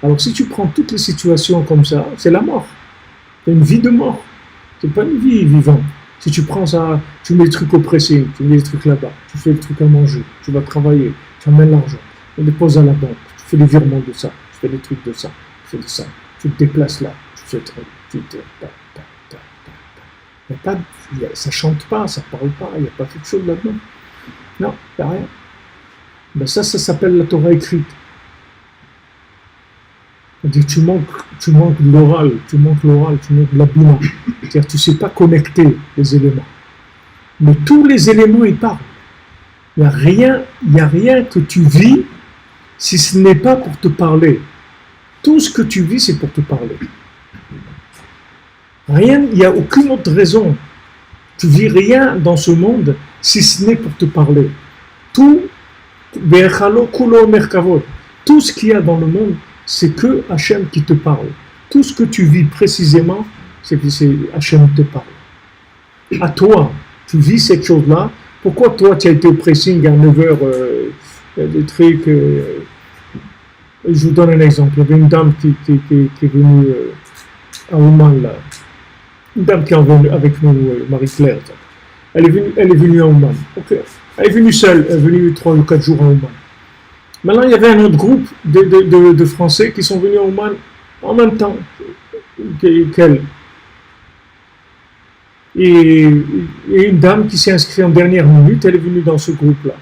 S4: alors si tu prends toutes les situations comme ça, c'est la mort. C'est une vie de mort. C'est pas une vie vivante. Si tu prends ça, tu mets les trucs au pressing, tu mets les trucs là-bas, tu fais les trucs à manger, tu vas travailler, tu amènes l'argent, tu le déposes à la banque, tu fais les virements de ça, tu fais des trucs de ça, tu fais de ça, tu te déplaces là, tu fais ça chante pas, ça parle pas, il n'y a pas quelque chose là-dedans. Non, il n'y a rien. Ben ça s'appelle la Torah écrite. Tu manques de l'oral, tu manques de la bina. C'est-à-dire tu ne sais pas connecter les éléments. Mais tous les éléments, ils parlent. Il n'y a rien que tu vis si ce n'est pas pour te parler. Tout ce que tu vis, c'est pour te parler. Rien, il n'y a aucune autre raison. Tu vis rien dans ce monde si ce n'est pour te parler. Tout ce qu'il y a dans le monde, c'est que Hachem qui te parle. Tout ce que tu vis précisément, c'est que Hachem te parle. À toi, tu vis cette chose-là. Pourquoi toi, tu as été au pressing à 9h, des trucs... je vous donne un exemple. Il y avait une dame qui est venue à Ouman, là. Une dame qui est venue avec nous, Marie-Claire. Elle est venue à Ouman. Okay. Elle est venue seule. Elle est venue 3 ou 4 jours à Ouman. Maintenant, il y avait un autre groupe de Français qui sont venus à Ouman en même temps qu'elle. Et une dame qui s'est inscrite en dernière minute, elle est venue dans ce groupe-là.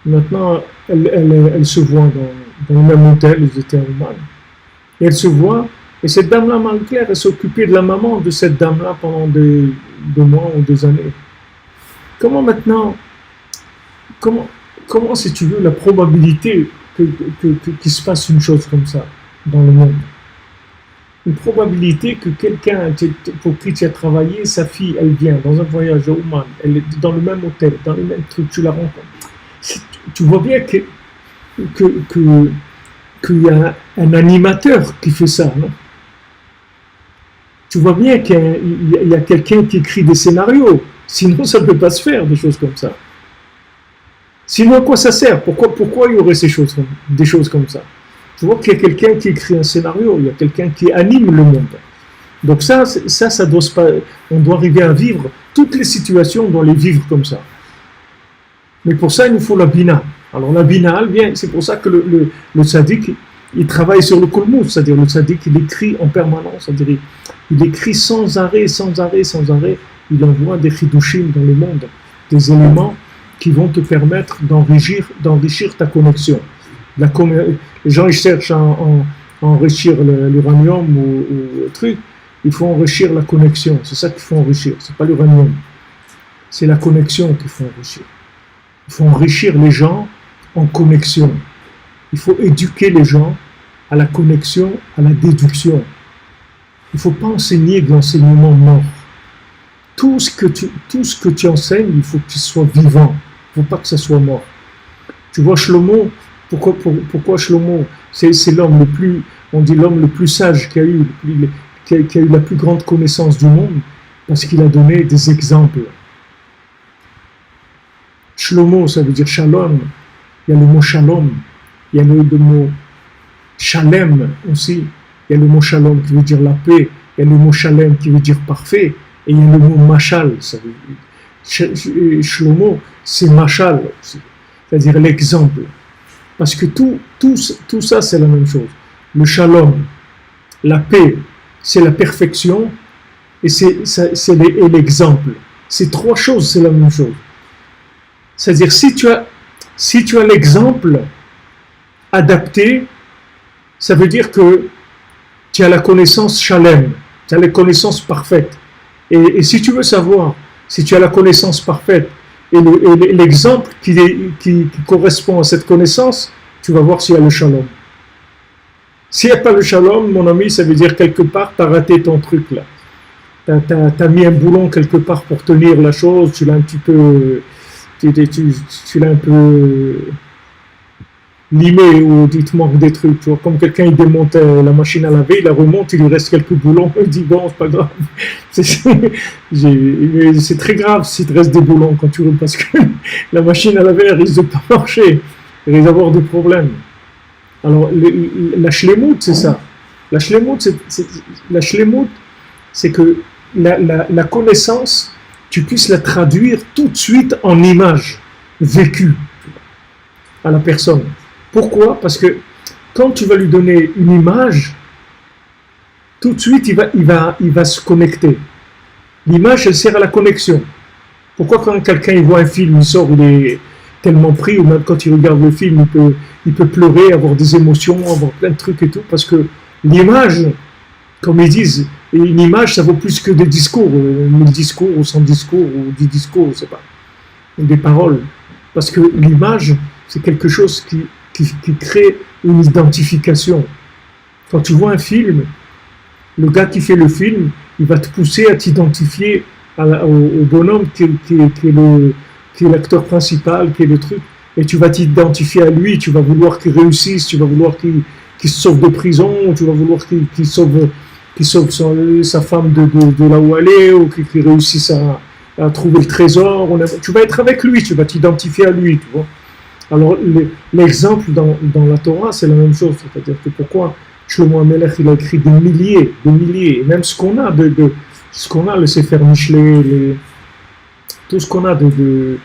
S4: Maintenant, elle se voit dans le même hôtel, ils étaient à Ouman. Et elle se voit, et cette dame-là, Marie-Claire, elle s'est occupée de la maman de cette dame-là pendant 2 mois ou 2 années. Comment maintenant, comment si tu veux, la probabilité qu'il se passe une chose comme ça dans le monde? Une probabilité que quelqu'un pour qui tu as travaillé, sa fille, elle vient dans un voyage à Ouman, elle est dans le même hôtel, dans les mêmes trucs, tu la rencontres. Tu vois bien qu'il y a un animateur qui fait ça, non? Tu vois bien qu'il y a quelqu'un qui écrit des scénarios, sinon ça ne peut pas se faire, des choses comme ça. Sinon, à quoi ça sert? Pourquoi il y aurait des choses comme ça? Tu vois qu'il y a quelqu'un qui écrit un scénario, il y a quelqu'un qui anime le monde. Donc ça doit pas. On doit arriver à vivre toutes les situations, on doit les vivre comme ça. Mais pour ça, il nous faut la bina. Alors la bina, c'est pour ça que le tzaddik, il travaille sur le kolmous, c'est-à-dire le tzaddik, il écrit en permanence, c'est-à-dire il écrit sans arrêt. Il envoie des chidushim dans le monde, des éléments qui vont te permettre d'enrichir ta connexion. Les gens ils cherchent à enrichir l'uranium ou le truc, il faut enrichir la connexion, c'est ça qu'il faut enrichir, c'est pas l'uranium, c'est la connexion qu'il faut enrichir. Il faut enrichir les gens en connexion. Il faut éduquer les gens à la connexion, à la déduction. Il ne faut pas enseigner de l'enseignement mort. Tout ce que tu enseignes, il faut qu'il soit vivant. Il ne faut pas que ça soit mort. Tu vois Shlomo, pourquoi Shlomo, c'est l'homme le plus, on dit l'homme le plus sage qui a eu la plus grande connaissance du monde, parce qu'il a donné des exemples. Shlomo, ça veut dire shalom. Il y a le mot shalom. Il y a le mot shalem aussi. Il y a le mot shalom qui veut dire la paix. Il y a le mot shalem qui veut dire parfait. Et il y a le mot machal. Ça veut dire, Shlomo, c'est machal, c'est-à-dire l'exemple. Parce que tout ça, c'est la même chose. Le shalom, la paix, c'est la perfection et c'est l'exemple. Ces trois choses, c'est la même chose. C'est-à-dire, si tu as l'exemple adapté, ça veut dire que tu as la connaissance shalem, tu as la connaissance parfaite. Et si tu veux savoir si tu as la connaissance parfaite et l'exemple qui correspond à cette connaissance, tu vas voir s'il y a le shalom. S'il n'y a pas le shalom, mon ami, ça veut dire quelque part, tu as raté ton truc là. Tu as mis un boulon quelque part pour tenir la chose, tu l'as un petit peu... Tu l'as un peu limé ou il te manque des trucs. Tu vois, comme quelqu'un il démonte la machine à laver, il la remonte, il lui reste quelques boulons, il dit bon, c'est pas grave. C'est très grave s'il te reste des boulons quand tu parce que la machine à laver elle risque de pas marcher, il risque d'avoir des problèmes. Alors la shlemut, c'est ça. La shlemut, c'est que la connaissance, tu puisses la traduire tout de suite en image vécue à la personne. Pourquoi ? Parce que quand tu vas lui donner une image, tout de suite il va se connecter. L'image, elle sert à la connexion. Pourquoi quand quelqu'un il voit un film, il sort, il est tellement pris, ou même quand il regarde le film, il peut pleurer, avoir des émotions, avoir plein de trucs et tout, parce que l'image, comme ils disent, une image, ça vaut plus que des discours, 1000 discours ou 100 discours ou 10 discours, je sais pas, des paroles. Parce que l'image, c'est quelque chose qui crée une identification. Quand tu vois un film, le gars qui fait le film, il va te pousser à t'identifier au bonhomme qui est l'acteur principal, qui est le truc, et tu vas t'identifier à lui, tu vas vouloir qu'il réussisse, tu vas vouloir qu'il se sauve de prison, tu vas vouloir qu'il sauve sa femme de là où elle est, ou qu'il réussisse à trouver le trésor. Tu vas être avec lui, tu vas t'identifier à lui, tu vois. Alors, l'exemple dans la Torah, c'est la même chose. C'est-à-dire que pourquoi Shlomo HaMelech, il a écrit des milliers, et même ce qu'on a le Sefer Mishlei, tout ce qu'on a de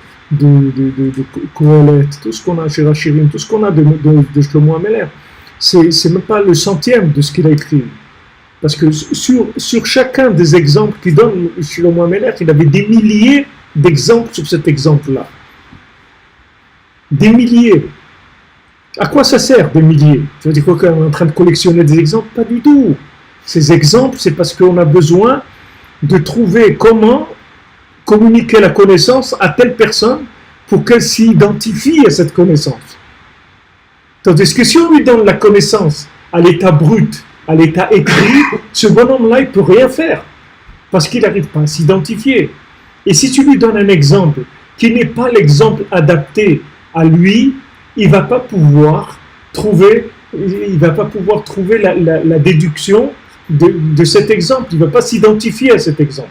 S4: Kohelet, tout ce qu'on a chez Rachirim, tout ce qu'on a de Shlomo HaMelech, c'est même pas le centième de ce qu'il a écrit. Parce que sur chacun des exemples qu'il donne, Shlomo HaMelech, il avait des milliers d'exemples sur cet exemple-là. Des milliers. À quoi ça sert, des milliers ? Tu vas dire quoi, qu'on est en train de collectionner des exemples ? Pas du tout. Ces exemples, c'est parce qu'on a besoin de trouver comment communiquer la connaissance à telle personne pour qu'elle s'identifie à cette connaissance. Tandis que si on lui donne la connaissance à l'état brut, à l'état écrit, ce bonhomme-là, il ne peut rien faire parce qu'il n'arrive pas à s'identifier. Et si tu lui donnes un exemple qui n'est pas l'exemple adapté à lui, il ne va pas pouvoir trouver la déduction de cet exemple. Il ne va pas s'identifier à cet exemple.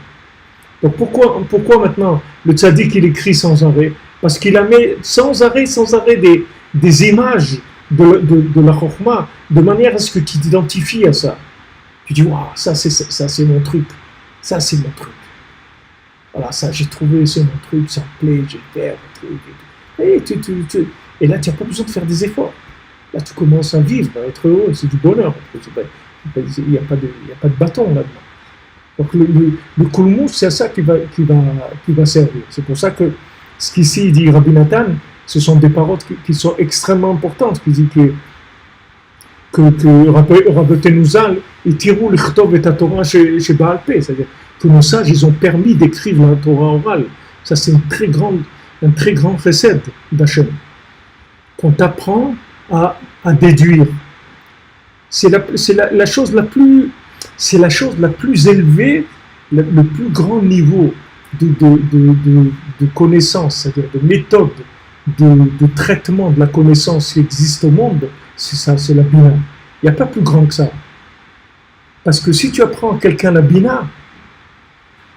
S4: Donc pourquoi maintenant le tzaddik il écrit sans arrêt ? Parce qu'il a mis sans arrêt des images de la chokhma, de manière à ce que tu t'identifies à ça. Tu dis, waouh, ça c'est mon truc. Ça c'est mon truc. Voilà, ça j'ai trouvé, c'est mon truc, ça me plaît, j'ai fait un truc. Et là, tu n'as pas besoin de faire des efforts. Là, tu commences à vivre, à être heureux, c'est du bonheur. Il n'y a pas de bâton là-dedans. Donc le Kulmous, c'est à ça qui va servir. C'est pour ça que ce qu'ici dit Rabbi Nathan, ce sont des paroles qui sont extrêmement importantes, qui dit que Rabbi Tenuzal, ils tirent l'Ichtov et la Torah chez Baal Peh, c'est-à-dire que nos sages, ils ont permis d'écrire la Torah orale. Ça, c'est un très grand recette d'Hachem. qu'on t'apprend à déduire. C'est la chose la plus, c'est la chose la plus élevée, le plus grand niveau de connaissance, c'est-à-dire de méthode de traitement de la connaissance qui existe au monde, c'est ça, c'est la bina. Il n'y a pas plus grand que ça. Parce que si tu apprends à quelqu'un la bina,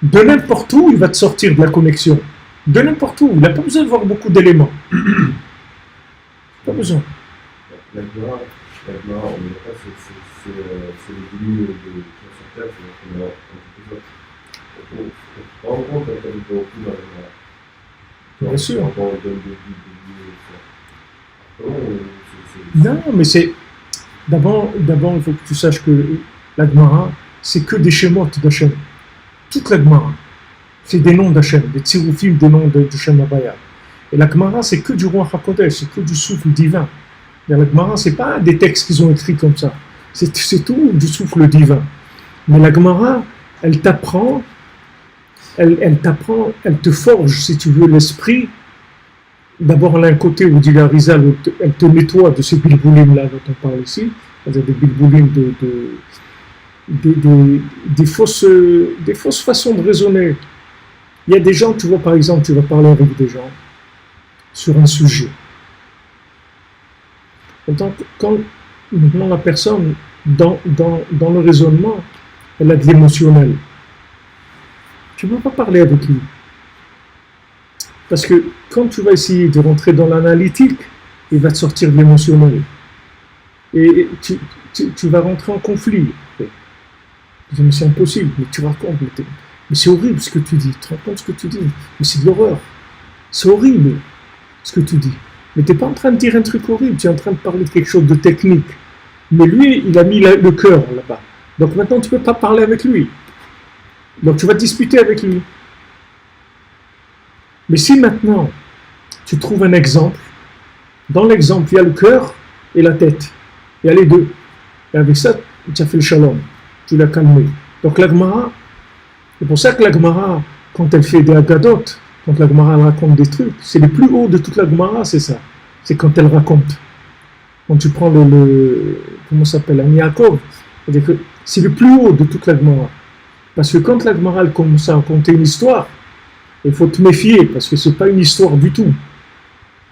S4: de n'importe où, il va te sortir de la connexion. De n'importe où. Il n'a pas besoin de voir beaucoup d'éléments. Pas besoin.
S5: La Gemara, on est d'accord, c'est le début de sur Terre, c'est on rend compte quand on est au coup dans la Gemara.
S4: Bien sûr.
S5: Non,
S4: non, mais c'est... D'abord, il faut que tu saches que la Gemara, c'est que des schémotes d'Hachem. Toute la Gemara, c'est des noms d'Hachem, des tsiroufim, des noms de Shem Abaya. Et la Gemara, c'est que du roi HaKodesh, c'est que du souffle divin. Et la Gemara, c'est pas des textes qu'ils ont écrits comme ça. C'est tout du souffle divin. Mais la Gemara, elle t'apprend, elle te forge, si tu veux, l'esprit. D'abord, elle a un côté où dit la Rizal, elle te nettoie de ces bilboulim-là dont on parle ici, c'est-à-dire des bilboulim des fausses façons de raisonner. Il y a des gens, tu vois, par exemple, tu vas parler avec des gens sur un sujet. Donc, quand maintenant la personne, dans le raisonnement, elle a de l'émotionnel, tu ne peux pas parler avec lui. Parce que quand tu vas essayer de rentrer dans l'analytique, il va te sortir de l'émotionnel. Et tu vas rentrer en conflit. Mais c'est impossible, mais tu racontes. Mais c'est horrible ce que tu dis. Tu te rends compte ce que tu dis. Mais c'est de l'horreur. C'est horrible ce que tu dis. Mais tu n'es pas en train de dire un truc horrible, tu es en train de parler de quelque chose de technique. Mais lui, il a mis le cœur là-bas. Donc maintenant, tu ne peux pas parler avec lui. Donc tu vas discuter avec lui. Mais si maintenant, tu trouves un exemple, dans l'exemple, il y a le cœur et la tête. Il y a les deux. Et avec ça, tu as fait le shalom. Tu l'as calmé. Donc la Gemara, c'est pour ça que la Gemara, quand elle fait des Agadot, quand la Gemara raconte des trucs, c'est le plus haut de toute la Gemara, c'est ça. C'est quand elle raconte. Quand tu prends comment ça s'appelle, un Yaakov, c'est-à-dire que c'est le plus haut de toute la Gemara. Parce que quand la Gemara elle commence à raconter une histoire, il faut te méfier, parce que ce n'est pas une histoire du tout.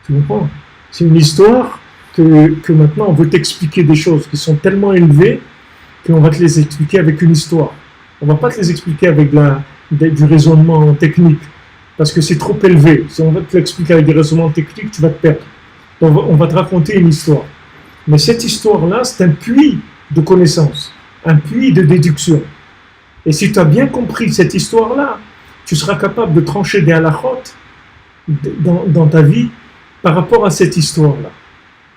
S4: Tu comprends? C'est une histoire que maintenant on veut t'expliquer des choses qui sont tellement élevées qu'on va te les expliquer avec une histoire. On ne va pas te les expliquer avec du raisonnement technique, parce que c'est trop élevé. Si on va te l'expliquer avec des raisonnements techniques, tu vas te perdre. Donc on va te raconter une histoire. Mais cette histoire-là, c'est un puits de connaissances, un puits de déduction. Et si tu as bien compris cette histoire-là, tu seras capable de trancher des halakhot dans ta vie par rapport à cette histoire-là.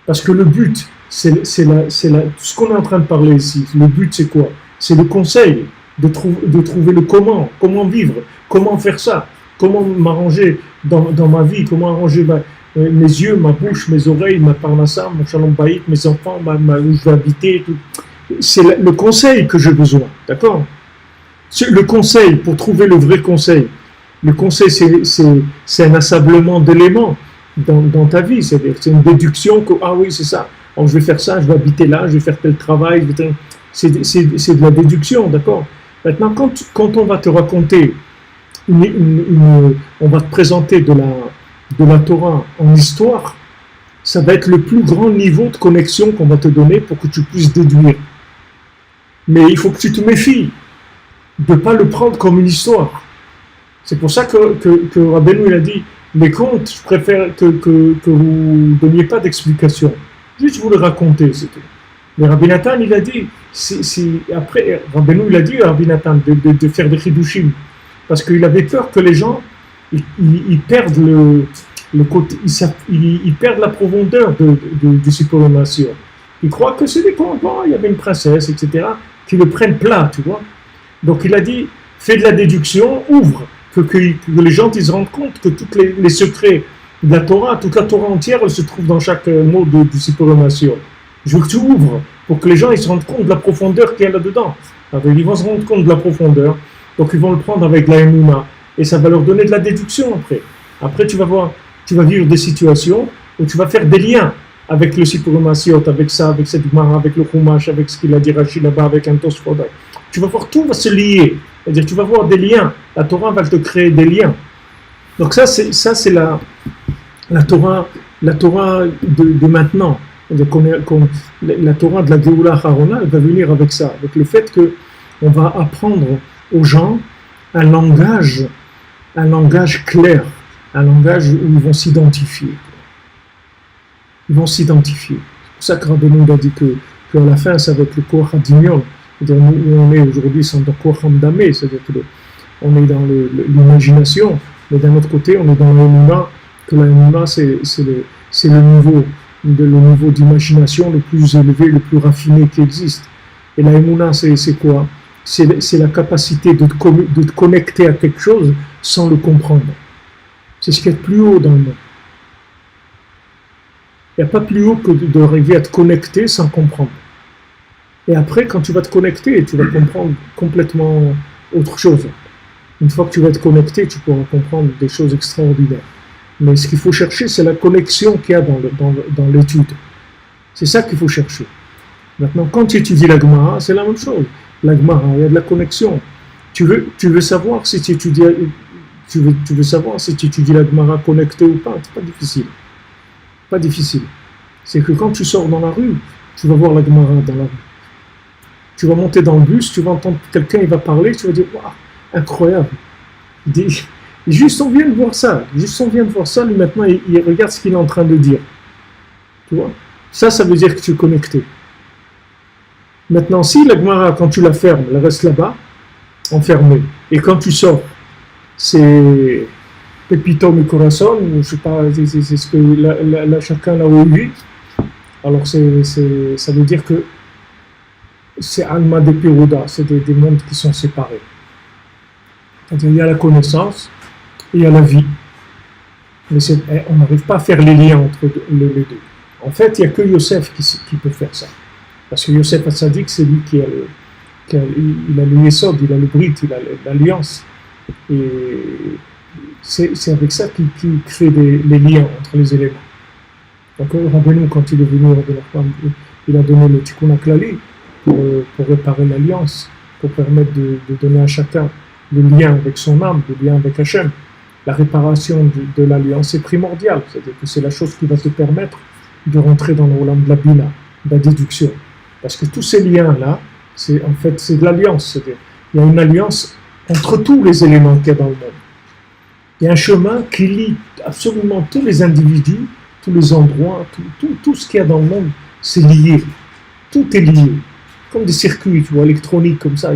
S4: Parce que le but, c'est ce qu'on est en train de parler ici. Le but, c'est quoi? C'est le conseil de trouver le comment vivre, comment faire ça, comment m'arranger dans ma vie, comment arranger mes yeux, ma bouche, mes oreilles, ma parnassa, mon shalom baït, mes enfants, où je vais habiter. Tout. C'est le conseil que j'ai besoin, d'accord? Le conseil, pour trouver le vrai conseil. Le conseil, c'est un assemblement d'éléments dans ta vie. C'est-à-dire, c'est une déduction que, ah oui, c'est ça. Alors, je vais faire ça, je vais habiter là, je vais faire tel travail. C'est de la déduction, d'accord? Maintenant, quand on va te raconter, on va te présenter de la Torah en histoire, ça va être le plus grand niveau de connexion qu'on va te donner pour que tu puisses déduire. Mais il faut que tu te méfies de ne pas le prendre comme une histoire. C'est pour ça que Rabbeinu il a dit, les contes, je préfère que vous ne donniez pas d'explication. Juste vous le racontez, c'est tout. Mais Rabbi Nathan, il a dit, après, Rabbeinu il a dit à Rabbi Nathan de faire des chidushim, parce qu'il avait peur que les gens, ils perdent le côté, ils perdent la profondeur de ces informations. Ils croient que c'est des contes, bon, il y avait une princesse, etc., qui le prennent plat, tu vois. Donc il a dit, fais de la déduction, ouvre, que les gens ils se rendent compte que tous les secrets de la Torah, toute la Torah entière, elle se trouve dans chaque mot de Siporonation. Je veux que tu ouvres, pour que les gens ils se rendent compte de la profondeur qu'il y a là-dedans. Alors, ils vont se rendre compte de la profondeur, donc ils vont le prendre avec la Emouna, et ça va leur donner de la déduction après. Après tu vas vivre des situations où tu vas faire des liens avec le Sipurim Asiot, avec ça, avec cette Gemara, avec le Chumash, avec ce qu'il a dit Rashi là-bas, avec un Tosfot. Tu vas voir, tout va se lier. C'est-à-dire, tu vas voir des liens. La Torah va te créer des liens. Donc ça, c'est la Torah de maintenant. La Torah de la Géoula Harona, elle va venir avec ça, avec le fait qu'on va apprendre aux gens un langage clair, un langage où ils vont s'identifier. Ils vont s'identifier. C'est pour ça que Rabbeinu a dit qu'à la fin, ça va être le Koach HaDimion. C'est-à-dire, où on est aujourd'hui, c'est dans le Koach HaMdameh, c'est-à-dire qu'on est dans l'imagination, mais d'un autre côté, on est dans l'Emunah, que l'Emunah, c'est le niveau d'imagination le plus élevé, le plus raffiné qui existe. Et l'Emunah, c'est quoi? C'est la capacité de te connecter à quelque chose sans le comprendre. C'est ce qui est le plus haut dans le monde. Il n'y a pas plus haut que d'arriver à te connecter sans comprendre. Et après, quand tu vas te connecter, tu vas comprendre complètement autre chose. Une fois que tu vas te connecter, tu pourras comprendre des choses extraordinaires. Mais ce qu'il faut chercher, c'est la connexion qu'il y a dans l'étude. C'est ça qu'il faut chercher. Maintenant, quand tu étudies la Gemara, c'est la même chose. La Gemara, il y a de la connexion. Tu veux savoir si tu étudies la Gemara connectée ou pas, c'est pas difficile. Pas difficile. C'est que quand tu sors dans la rue, tu vas voir la Gemara dans la rue. Tu vas monter dans le bus, tu vas entendre quelqu'un, il va parler, tu vas dire, waouh, incroyable. Juste on vient de voir ça, lui maintenant il regarde ce qu'il est en train de dire. Tu vois? Ça veut dire que tu es connecté. Maintenant, si la Gemara, quand tu la fermes, elle reste là-bas, enfermée, et quand tu sors, c'est Pepito mi corazón, ou je sais pas, c'est ce que chacun l'a ouï, alors ça veut dire que c'est Alma de Peruda, c'est des mondes qui sont séparés. C'est-à-dire, il y a la connaissance et il y a la vie. Mais on n'arrive pas à faire les liens entre les deux. En fait, il n'y a que Yosef qui peut faire ça. Parce que Yosef Hatzadik, c'est lui qui a le Yesod, il a le Brit, il a l'alliance. Et c'est avec ça qu'il crée les liens entre les éléments. Donc, Rabbeinu, quand il est venu, il a donné le Tikkun HaKlali pour réparer l'alliance, pour permettre de donner à chacun le lien avec son âme, le lien avec Hachem. La réparation de l'alliance est primordiale, c'est-à-dire que c'est la chose qui va te permettre de rentrer dans le rolam de la Bina, de la déduction. Parce que tous ces liens-là, c'est de l'alliance, c'est-à-dire il y a une alliance entre tous les éléments qu'il y a dans le monde. Il y a un chemin qui lie absolument tous les individus, tous les endroits, tout ce qu'il y a dans le monde, c'est lié. Tout est lié. Comme des circuits, tu vois, électroniques comme ça.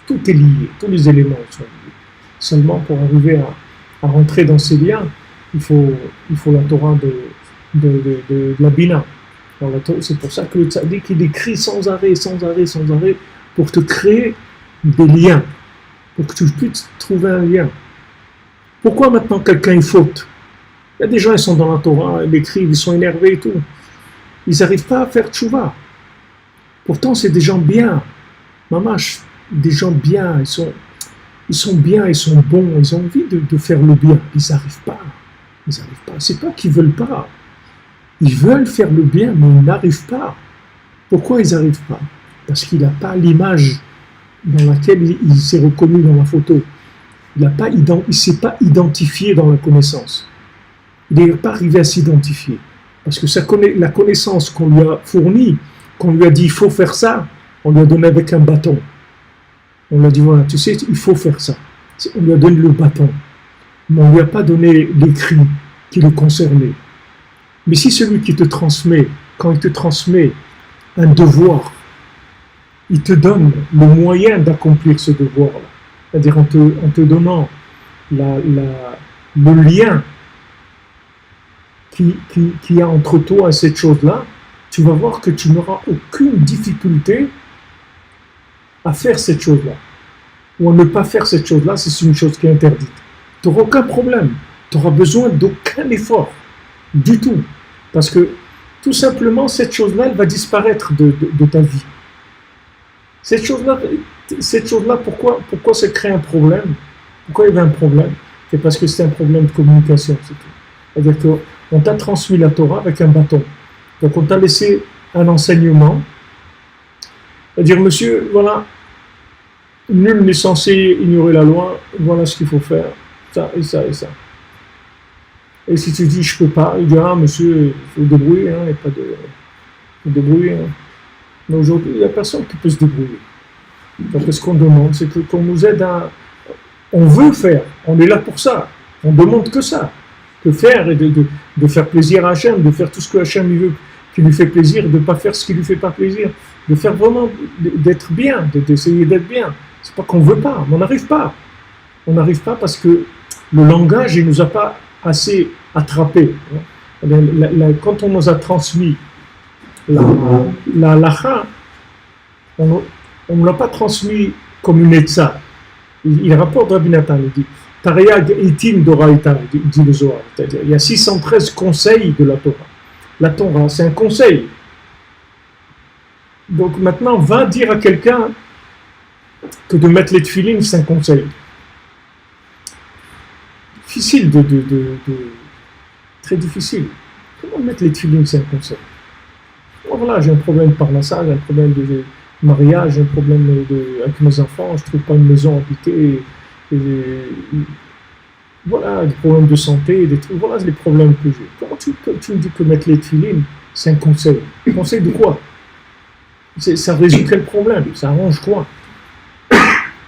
S4: Tout est lié, tous les éléments sont liés. Seulement pour arriver à rentrer dans ces liens, il faut la Torah de la Bina. C'est pour ça que le tzaddik il écrit sans arrêt, pour te créer des liens, pour que tu puisses trouver un lien. Pourquoi maintenant quelqu'un il faute? Il y a des gens, ils sont dans la Torah, ils écrivent, ils sont énervés et tout. Ils n'arrivent pas à faire tchouva. Pourtant, c'est des gens bien. Mamash, des gens bien, ils sont bien, ils sont bons, ils ont envie de faire le bien. Ils n'arrivent pas. C'est pas qu'ils veulent pas. Ils veulent faire le bien, mais ils n'arrivent pas. Pourquoi ils n'arrivent pas? Parce qu'il n'a pas l'image dans laquelle il s'est reconnu dans la photo. Il ne s'est pas identifié dans la connaissance. Il n'est pas arrivé à s'identifier. Parce que la connaissance qu'on lui a fournie, qu'on lui a dit il faut faire ça, on lui a donné avec un bâton. On lui a dit voilà, tu sais, il faut faire ça. On lui a donné le bâton. Mais on ne lui a pas donné l'écrit qui le concernait. Mais si celui qui te transmet, quand il te transmet un devoir, il te donne le moyen d'accomplir ce devoir-là, c'est-à-dire en te donnant le lien qu'il y a entre toi et cette chose-là, tu vas voir que tu n'auras aucune difficulté à faire cette chose-là. Ou à ne pas faire cette chose-là, si c'est une chose qui est interdite. Tu n'auras aucun problème. Tu n'auras besoin d'aucun effort. Du tout. Parce que, tout simplement, cette chose-là, elle va disparaître de ta vie. Cette chose-là, pourquoi ça crée un problème? Pourquoi il y avait un problème? C'est parce que c'est un problème de communication, c'est tout. C'est-à-dire qu'on t'a transmis la Torah avec un bâton. Donc on t'a laissé un enseignement, à dire monsieur, voilà, nul n'est censé ignorer la loi, voilà ce qu'il faut faire, ça et ça et ça. Et si tu dis je peux pas, il dit ah monsieur, il faut débrouiller, il n'y a pas de. Il faut débrouiller. Hein. Mais aujourd'hui, il n'y a personne qui peut se débrouiller. Donc ce qu'on demande, c'est qu'on nous aide à. On veut faire, on est là pour ça. On ne demande que ça. De faire et de faire plaisir à Hachem, de faire tout ce que Hachem veut, qui lui fait plaisir, de ne pas faire ce qui ne lui fait pas plaisir, de faire vraiment, d'être bien, d'essayer d'être bien. C'est pas qu'on ne veut pas, mais on n'arrive pas. On n'arrive pas parce que le langage, il ne nous a pas assez attrapés. Quand on nous a transmis la halakha, on ne l'a pas transmis comme une etza. Il rapporte Rabbi Nathan, il dit Tariag itim doraita, dit le Zohar. C'est-à-dire, il y a 613 conseils de la Torah. La Torah, c'est un conseil. Donc maintenant, va dire à quelqu'un que de mettre les tefilines, c'est un conseil. Difficile très difficile. Comment mettre les tefilines, c'est un conseil. Bon, voilà, j'ai un problème par la salle, un problème de mariage, j'ai un problème avec mes enfants, je ne trouve pas une maison habitée, voilà, des problèmes de santé, des trucs, voilà les problèmes que j'ai. Comment tu me dis que mettre les tefilines, c'est un conseil? Un conseil de quoi? Ça résout quel problème? Ça arrange quoi?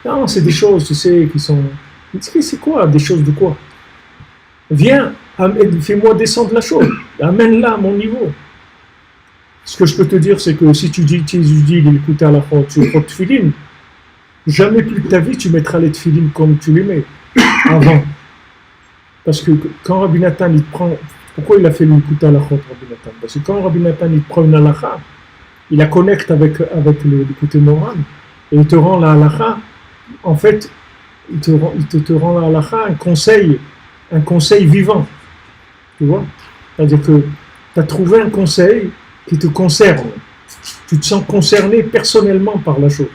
S4: Non, c'est des choses, tu sais, qui sont... C'est quoi? Des choses de quoi? Viens, fais-moi descendre la chose, amène-la à mon niveau. Ce que je peux te dire, c'est que si tu dis, il écoutait à la fois, tu prends tefilines, jamais plus de ta vie tu mettras les tefilines comme tu les mets avant. Parce que quand Rabbi Nathan il te prend, pourquoi il a fait l'écouter à la fois Rabbi Nathan? Parce que quand Rabbi Nathan il te prend une halakha, il la connecte avec l'écouter moral et il te rend la halakha, en fait, il te rend la halakha un conseil vivant. Tu vois? C'est-à-dire que tu as trouvé un conseil qui te concerne. Tu te sens concerné personnellement par la chose.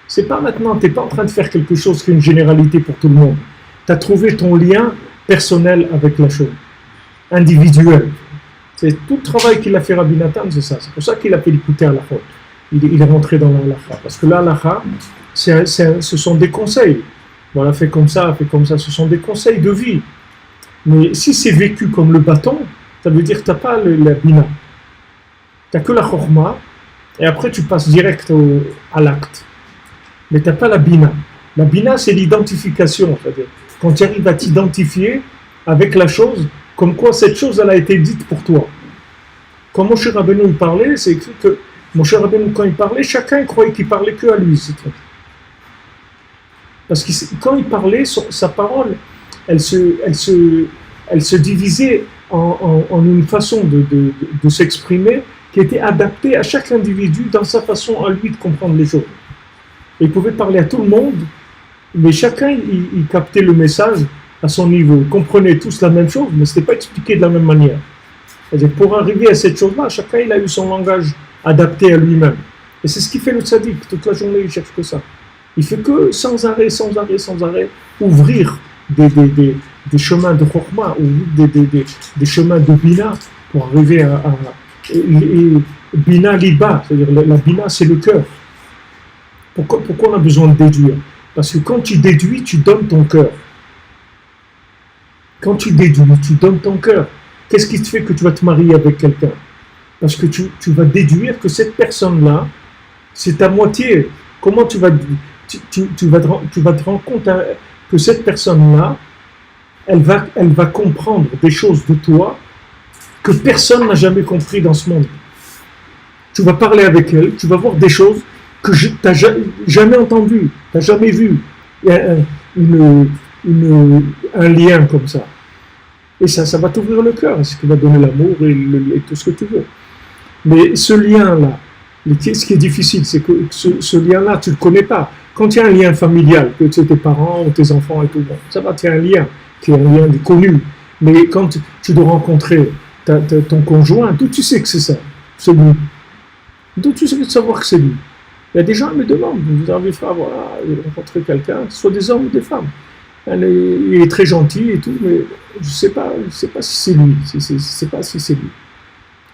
S4: C'est pas maintenant, tu n'es pas en train de faire quelque chose qui est une généralité pour tout le monde. Tu as trouvé ton lien personnel avec la chose, individuel. C'est tout le travail qu'il a fait Rabbi Nathan, c'est ça. C'est pour ça qu'il a fait l'écouter à la fois. Il est rentré dans la halakha. Parce que la halakha, ce sont des conseils. Voilà, fais comme ça, ce sont des conseils de vie. Mais si c'est vécu comme le bâton, ça veut dire que tu n'as pas la bina. Tu n'as que la chorma, et après tu passes direct à l'acte. Mais tu n'as pas la bina. La bina, c'est l'identification. C'est-à-dire, quand tu arrives à t'identifier avec la chose, comme quoi cette chose, elle a été dite pour toi. Quand Moshe Rabbeinu parlait, c'est écrit que Moshe Rabbeinu, quand il parlait, chacun croyait qu'il parlait que à lui. C'est tout. Parce que quand il parlait, sa parole, elle se divisait en une façon de s'exprimer qui était adaptée à chaque individu dans sa façon à lui de comprendre les choses. Et il pouvait parler à tout le monde, mais chacun, il captait le message à son niveau. Ils comprenaient tous la même chose, mais ce n'était pas expliqué de la même manière. C'est-à-dire, pour arriver à cette chose-là, chacun il a eu son langage adapté à lui-même. Et c'est ce qui fait le tzaddik. Toute la journée, il cherche que ça. Il fait que sans arrêt, ouvrir des chemins de chokma, ou des chemins de bina, pour arriver à bina liba, c'est-à-dire la bina, c'est le cœur. Pourquoi on a besoin de déduire? Parce que quand tu déduis, tu donnes ton cœur. Quand tu déduis, tu donnes ton cœur. Qu'est-ce qui te fait que tu vas te marier avec quelqu'un? Parce que tu vas déduire que cette personne-là, c'est ta moitié. Comment tu vas te rendre compte que cette personne-là, elle va comprendre des choses de toi que personne n'a jamais compris dans ce monde. Tu vas parler avec elle, tu vas voir des choses que tu n'as jamais entendues, tu n'as jamais vu. Il y a un lien comme ça. Et ça va t'ouvrir le cœur, ce qui va donner l'amour et tout ce que tu veux. Mais ce lien-là, ce qui est difficile, c'est que ce lien-là, tu ne le connais pas. Quand il y a un lien familial, que tu sais, tes parents ou tes enfants et tout, bon, ça va, tu as un lien qui est un lien connu. Mais quand tu dois rencontrer ton conjoint, d'où tu sais que c'est ça? C'est lui. D'où tu sais de savoir que c'est lui? Il y a des gens qui me demandent, vous avez fait rencontrer quelqu'un, soit des hommes ou des femmes. Il est très gentil et tout, mais je ne sais pas si c'est lui. Je ne sais pas si c'est lui.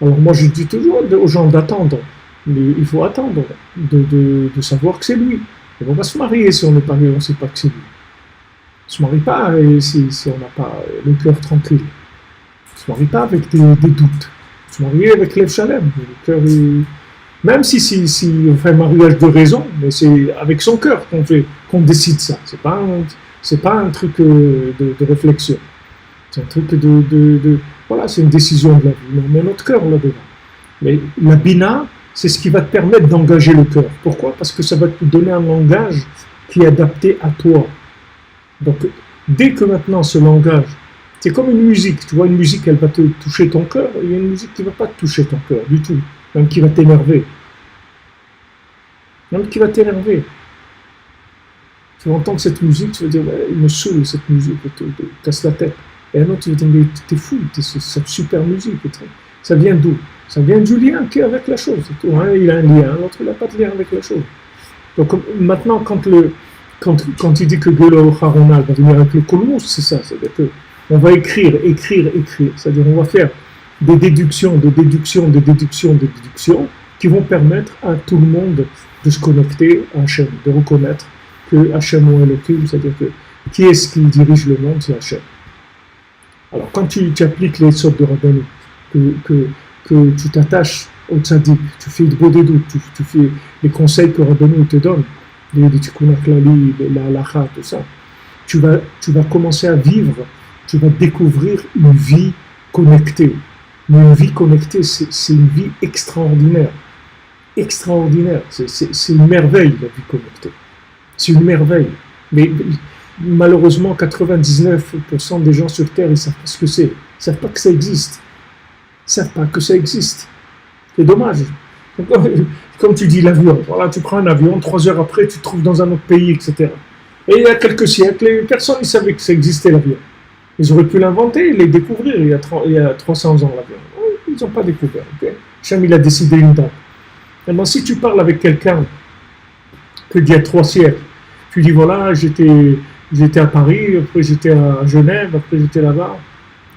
S4: Alors moi je dis toujours aux gens d'attendre, mais il faut attendre, de savoir que c'est lui. Et on va se marier si on n'est pas, on ne sait pas que c'est lui. On ne se marie pas si on n'a pas le cœur tranquille. On ne se marie pas avec des doutes. On se marie avec l'Ev Shalem. Le cœur est... Même si on fait un mariage de raison, mais c'est avec son cœur qu'on décide ça. C'est pas un truc de réflexion. C'est un truc voilà, c'est une décision de la vie. On met notre cœur là-dedans. Mais la bina, c'est ce qui va te permettre d'engager le cœur. Pourquoi? Parce que ça va te donner un langage qui est adapté à toi. Donc, dès que maintenant ce langage, c'est comme une musique. Tu vois, une musique, elle va te toucher ton cœur. Il y a une musique qui ne va pas te toucher ton cœur du tout. Même qui va t'énerver. Même qui va t'énerver. Tu vas entendre cette musique, tu vas dire, il me saoule cette musique, te casse la tête. Et un autre, tu vas dire, mais t'es fou, cette super musique. Ça vient d'où? Ça vient du lien qui est avec la chose. Tout, hein? Il a un lien, l'autre il n'a pas de lien avec la chose. Donc maintenant, quand il dit que Gelo Harona va venir avec le Kolmous, c'est ça. C'est-à-dire qu'on va écrire. C'est-à-dire on va faire des déductions qui vont permettre à tout le monde de se connecter à Hachem, de reconnaître que Hachem ou Elohim, c'est-à-dire que qui est-ce qui dirige le monde, c'est Hachem. Alors quand tu appliques les sortes de Rabbeinu, que tu t'attaches au tzaddik, tu fais de beaux doutes, tu fais les conseils que Rabbeinu te donne, les tikkun klali, la halacha, tout ça, tu vas commencer à vivre, tu vas découvrir une vie connectée. Mais une vie connectée, c'est une vie extraordinaire. Extraordinaire. C'est une merveille, la vie connectée. C'est une merveille. Mais malheureusement, 99% des gens sur Terre, ils ne savent pas ce que c'est. Ils ne savent pas que ça existe. Ils ne savent pas que ça existe. C'est dommage. Comme tu dis, l'avion. Voilà, tu prends un avion, 3 heures après, tu te trouves dans un autre pays, etc. Et il y a quelques siècles, les personnes ne savaient que ça existait, l'avion. Ils auraient pu l'inventer, les découvrir il y a 300 ans, l'avion. Ils n'ont pas découvert. Okay? Hachem, il a décidé une date. Maintenant, si tu parles avec quelqu'un que d'il y a 3 siècles, tu dis voilà, j'étais à Paris, après j'étais à Genève, après j'étais là-bas.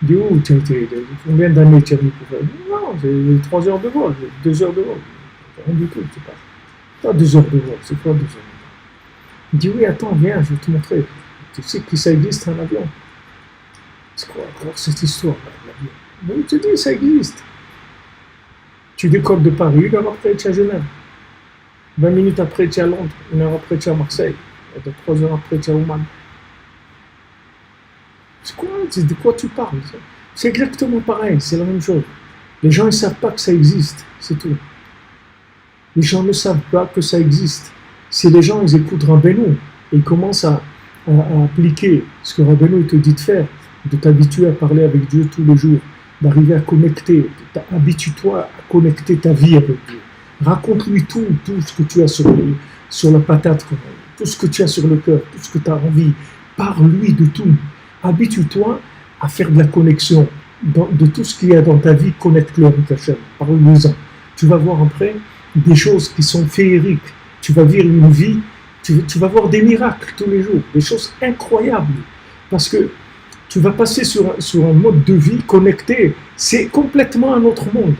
S4: Du où tu as été? Combien d'années tu as mis pour faire? Non, j'ai 3 heures de vol, 2 heures de vol. Rien du tout, tu parles. Pas 2 heures de vol, c'est quoi 2 heures de vol? Il dit oui, attends, viens, je vais te montrer. Tu sais que ça existe un avion. C'est quoi encore cette histoire de l'avion? Mais tu dis, ça existe. Tu décolles de Paris, 1 heure après tu es à Genève. 20 minutes après tu es à Londres, 1 heure après tu es à Marseille. 3 heures après tu es à Oman. C'est quoi? De quoi tu parles? C'est exactement pareil, c'est la même chose. Les gens ne savent pas que ça existe, c'est tout. Les gens ne savent pas que ça existe. Si les gens ils écoutent Rabbeinu et ils commencent à appliquer ce que Rabbeinu te dit de faire, de t'habituer à parler avec Dieu tous les jours, d'arriver à connecter, habitue-toi à connecter ta vie avec Dieu. Raconte-lui tout ce que tu as sur la patate, tout ce que tu as sur le cœur, tout ce que tu as envie. Parle-lui de tout. Habitue-toi à faire de la connexion de tout ce qu'il y a dans ta vie, connecte-le avec Hachem. Parle-lui-en. Tu vas voir après des choses qui sont féeriques. Tu vas vivre une vie, tu vas voir des miracles tous les jours, des choses incroyables. Parce que tu vas passer sur un mode de vie connecté. C'est complètement un autre monde.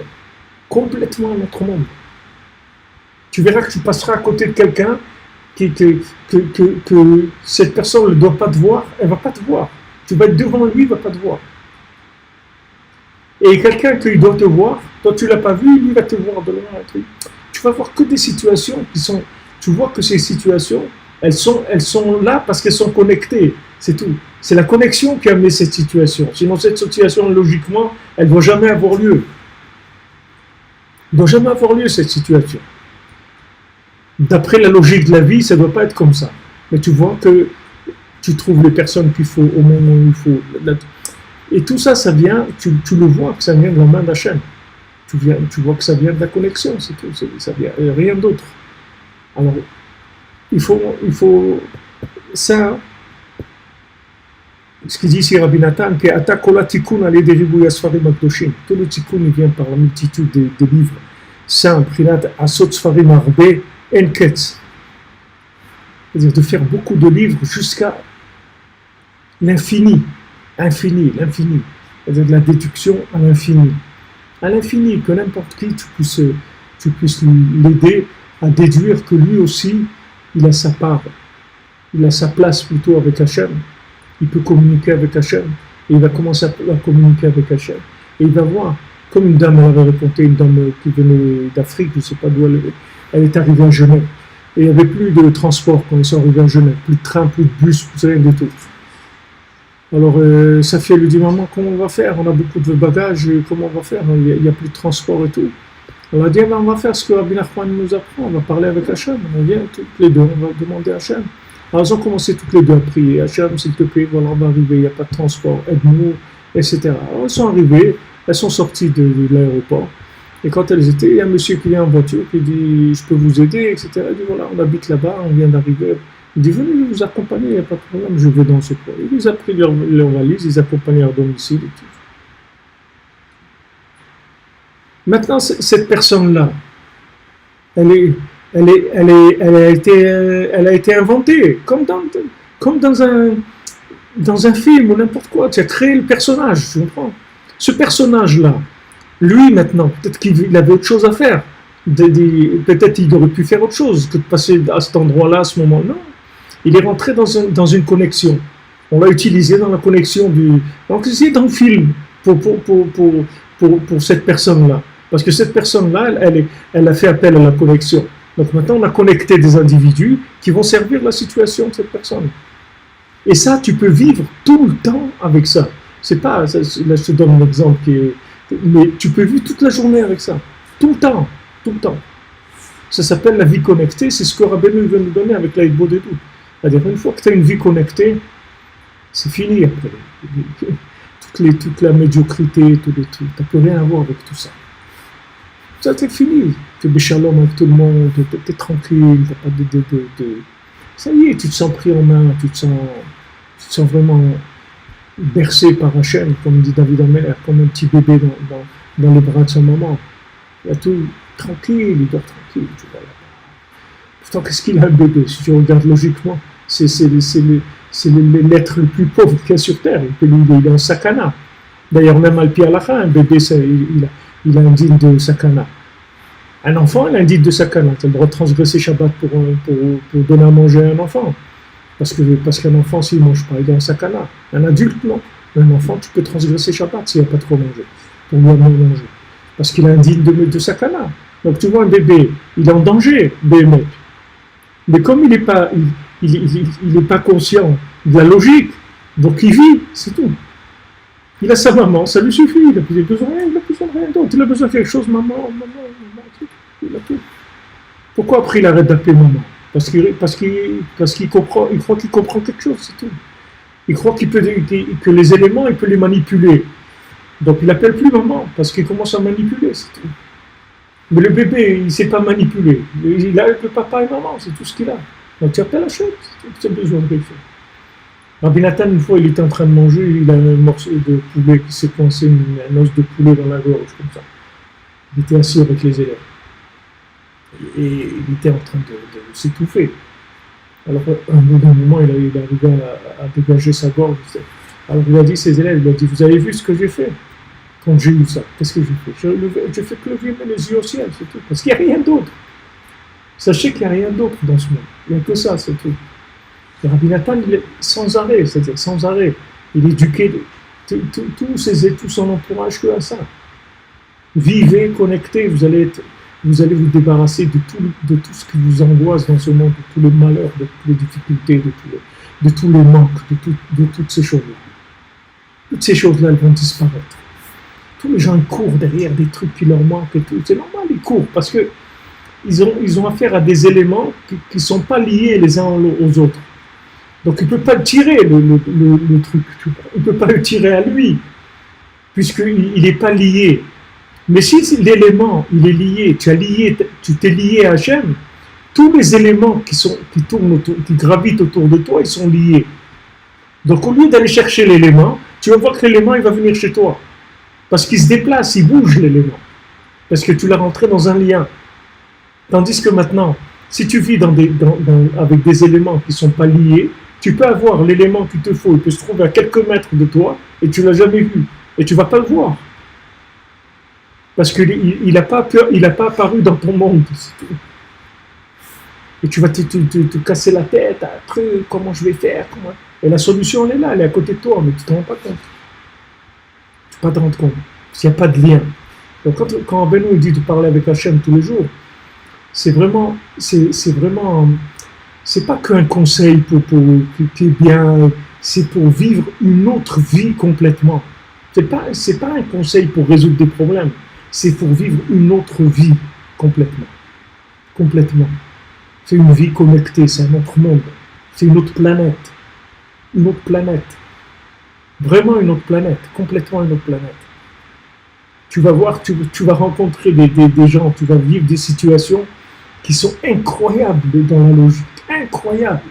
S4: Complètement un autre monde. Tu verras que tu passeras à côté de quelqu'un que cette personne ne doit pas te voir, elle ne va pas te voir. Tu vas être devant lui, il ne va pas te voir. Et quelqu'un qui doit te voir, toi tu ne l'as pas vu, lui va te voir de loin. Tu vas voir que des situations qui sont... Tu vois que ces situations, elles sont là parce qu'elles sont connectées. C'est tout. C'est la connexion qui a amené cette situation. Sinon, cette situation, logiquement, elle ne doit jamais avoir lieu. Elle ne doit jamais avoir lieu, cette situation. D'après la logique de la vie, ça ne doit pas être comme ça. Mais tu vois que tu trouves les personnes qu'il faut au moment où il faut. Et tout ça, ça vient, tu le vois que ça vient de la main d'Hachem. Tu vois que ça vient de la connexion, c'est tout. Ça vient, rien d'autre. Alors, il faut ça. Ce qu'il dit ici Rabbi Nathan, que Atakola Tikkun allait des ribouilles Sfarim Akdoshim. Tout le Tikkun vient par la multitude des livres saints, Prinat Asot Sfarim Arbe Enketz. C'est-à-dire de faire beaucoup de livres jusqu'à l'infini. C'est-à-dire de la déduction à l'infini. à l'infini, que n'importe qui, tu puisses l'aider à déduire que lui aussi, il a sa part, il a sa place plutôt avec Hachem. Il peut communiquer avec Hachem, et il va commencer à communiquer avec Hachem. Et il va voir, comme une dame avait raconté, une dame qui venait d'Afrique, je ne sais pas d'où elle est arrivée à Genève. Et il n'y avait plus de transport quand ils sont arrivés à Genève, plus de train, plus de bus, plus rien du tout. Alors Safia lui dit, maman, comment on va faire? On a beaucoup de bagages, comment on va faire? Il n'y a plus de transport et tout. On a dit, on va faire ce que Rabbi Nachman nous apprend, on va parler avec Hachem, on vient toutes les deux, on va demander à Hachem. Alors elles ont commencé toutes les deux à prier, Hachem, s'il te plaît, voilà, on va arriver, il n'y a pas de transport, aide-nous, etc. Alors elles sont arrivées, elles sont sorties de l'aéroport, et quand elles étaient, il y a un monsieur qui vient en voiture, qui dit, je peux vous aider, etc. Il dit, voilà, on habite là-bas, on vient d'arriver. Il dit, venez vous accompagner, il n'y a pas de problème, je vais dans ce coin. Il les a pris leur valise, ils accompagnent leur domicile et tout. Maintenant, cette personne-là, elle a été inventée, comme dans un film ou n'importe quoi. Tu as créé le personnage, tu comprends? Ce personnage-là, lui maintenant, peut-être qu'il avait autre chose à faire. Peut-être qu'il aurait pu faire autre chose que de passer à cet endroit-là, à ce moment-là. Non. Il est rentré dans une connexion. On l'a utilisé dans la connexion du... Donc c'est dans le film pour cette personne-là. Parce que cette personne-là, elle a fait appel à la connexion. Donc maintenant, on a connecté des individus qui vont servir la situation de cette personne. Et ça, tu peux vivre tout le temps avec ça. C'est pas... Là, je te donne un exemple qui est... Mais tu peux vivre toute la journée avec ça. Tout le temps. Tout le temps. Ça s'appelle la vie connectée. C'est ce que Rabbeinu veut nous donner avec l'Aïd Bodedut. C'est-à-dire, une fois que tu as une vie connectée, c'est fini après. Toute la médiocrité, tous les trucs. Tu n'as plus rien à voir avec tout ça. Ça, c'est fini. Tu es béchalom avec tout le monde, tu es tranquille, tu n'as pas de... Ça y est, tu te sens pris en main, tu te sens vraiment bercé par Hachem, comme dit David Ameller, comme un petit bébé dans les bras de sa maman. Il a tout tranquille, il dort tranquille. Tu vois. Pourtant, qu'est-ce qu'il a un bébé? Si tu regardes logiquement, c'est l'être le plus pauvre qu'il y a sur Terre. Il est en sakana. D'ailleurs, même al pi halakha, un bébé, il a un digne de sakana. Un enfant, il a un digne de sakana. Tu as le droit de transgresser Shabbat pour donner à manger à un enfant. Parce qu'un enfant, s'il ne mange pas, il est en sakana. Un adulte, non. Un enfant, tu peux transgresser Shabbat s'il n'y a pas trop mangé. Pour lui amener manger. Parce qu'il a un digne de sakana. Donc tu vois un bébé, il est en danger, bébé. Mais comme il n'est pas conscient de la logique, donc il vit, c'est tout. Il a sa maman, ça lui suffit, il n'a plus besoin de rien d'autre. Il a besoin de quelque chose, maman, il a tout. Pourquoi après il arrête d'appeler maman? Parce qu'il comprend, il croit qu'il comprend quelque chose, c'est tout. Il croit que les éléments, il peut les manipuler. Donc il n'appelle plus maman, parce qu'il commence à manipuler, c'est tout. Mais le bébé, il ne sait pas manipuler. Il a le papa et maman, c'est tout ce qu'il a. Donc tu appelles Hachem, tu as besoin de quelque chose. Rabbi Nathan, une fois, il était en train de manger, il a un morceau de poulet qui s'est coincé, un os de poulet dans la gorge, comme ça. Il était assis avec les élèves. Et il était en train de s'étouffer. Alors, à un moment, il est arrivé à dégager sa gorge. Alors, il a dit à ses élèves, il a dit, vous avez vu ce que j'ai fait quand j'ai eu ça? Qu'est-ce que j'ai fait? J'ai fait que lever les yeux au ciel, c'est tout. Parce qu'il n'y a rien d'autre. Sachez qu'il n'y a rien d'autre dans ce monde. Il n'y a que ça, c'est tout. Et Rabbi Nathan, il est sans arrêt, c'est-à-dire sans arrêt. Il éduquait tout son entourage que à ça. Vivez, connectez, vous allez vous débarrasser de tout ce qui vous angoisse dans ce monde, de tous les malheurs, de toutes les difficultés, de tous les manques, de toutes ces choses-là. Toutes ces choses-là, elles vont disparaître. Tous les gens, ils courent derrière des trucs qui leur manquent et tout. C'est normal, ils courent, parce que ils ont affaire à des éléments qui ne sont pas liés les uns aux autres. Donc il ne peut pas le tirer, le truc. Il ne peut pas le tirer à lui, puisqu'il n'est pas lié. Mais si l'élément, il est lié, tu t'es lié à Hachem, tous les éléments qui gravitent autour de toi, ils sont liés. Donc au lieu d'aller chercher l'élément, tu vas voir que l'élément, il va venir chez toi. Parce qu'il se déplace, il bouge l'élément. Parce que tu l'as rentré dans un lien. Tandis que maintenant, si tu vis avec des éléments qui ne sont pas liés, tu peux avoir l'élément qu'il te faut, il peut se trouver à quelques mètres de toi, et tu ne l'as jamais vu, et tu ne vas pas le voir. Parce qu'il n'a pas peur, il n'a pas apparu dans ton monde. C'est tout. Et tu vas te casser la tête, un truc, comment je vais faire, comment... Et la solution, elle est là, elle est à côté de toi, mais tu ne te rends pas compte. Tu ne peux pas te rendre compte. S'il n'y a pas de lien. Donc quand Benoît dit de parler avec Hachem tous les jours, c'est vraiment, c'est pas qu'un conseil qui est bien, c'est pour vivre une autre vie complètement. C'est pas un conseil pour résoudre des problèmes, c'est pour vivre une autre vie complètement. Complètement. C'est une vie connectée, c'est un autre monde, c'est une autre planète. Une autre planète. Vraiment une autre planète, complètement une autre planète. Tu vas voir, tu vas rencontrer des gens, tu vas vivre des situations qui sont incroyables dans la logique. Incroyables.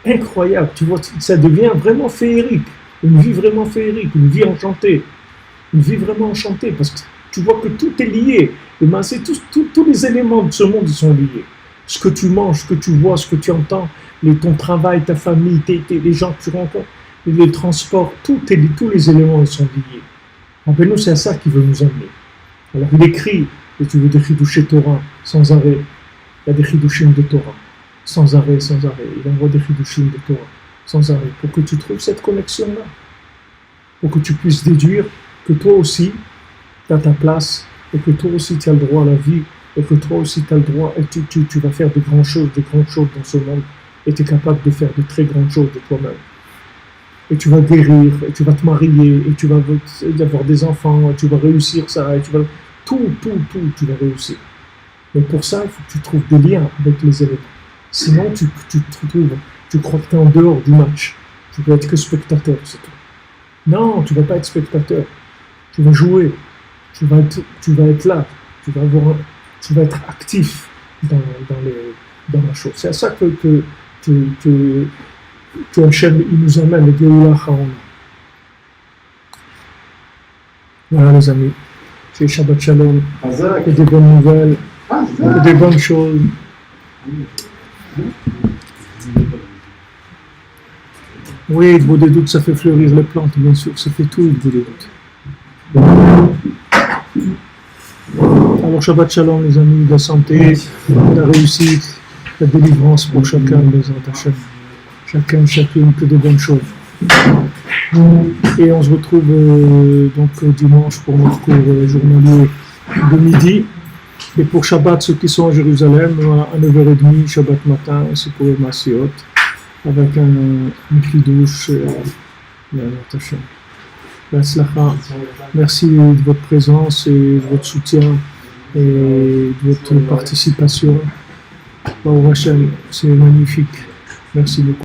S4: Incroyables. Tu vois, ça devient vraiment féerique. Une vie vraiment féerique, une vie enchantée. Une vie vraiment enchantée, parce que tu vois que tout est lié. Tous les éléments de ce monde sont liés. Ce que tu manges, ce que tu vois, ce que tu entends, ton travail, ta famille, les gens que tu rencontres, les transports, tous les éléments ils sont liés. Rappelez-nous, c'est à ça qu'il veut nous amener. Alors il écrit, et tu veux des chidouchés Torah, sans arrêt. Il y a des chidouchim de Torah, sans arrêt, sans arrêt. Il envoie des chidouchim de Torah, sans arrêt, pour que tu trouves cette connexion-là. Pour que tu puisses déduire que toi aussi, tu as ta place, et que toi aussi tu as le droit à la vie, et que toi aussi tu as le droit, et tu vas faire de grandes choses dans ce monde, et tu es capable de faire de très grandes choses de toi-même. Et tu vas guérir, et tu vas te marier, et tu vas avoir des enfants, et tu vas réussir ça, et tu vas... Tout, tu vas réussir. Mais pour ça, il faut que tu trouves des liens avec les éléments. Sinon, tu crois que tu es en dehors du match. Tu vas être que spectateur, c'est tout. Non, tu ne vas pas être spectateur. Tu vas jouer. Tu vas être là. Tu vas être actif dans la chose. C'est à ça que Hachem il nous emmène, le Géoula Haona. Voilà les amis, c'est Shabbat Shalom, et des bonnes nouvelles, et des bonnes choses. Oui, le beau des doutes, ça fait fleurir les plantes, bien sûr, ça fait tout le beau des doutes. Alors Shabbat Shalom les amis, de la santé, de la réussite, de la délivrance pour chacun des Hachem. Chacune, que de bonnes choses. Et on se retrouve donc dimanche pour notre cours journalier de midi. Et pour Shabbat, ceux qui sont à Jérusalem, à 9h30, Shabbat matin, c'est pour les Massiot, avec un kiddush. Merci de votre présence et de votre soutien et de votre participation. Baruch Hashem, c'est magnifique. Merci beaucoup.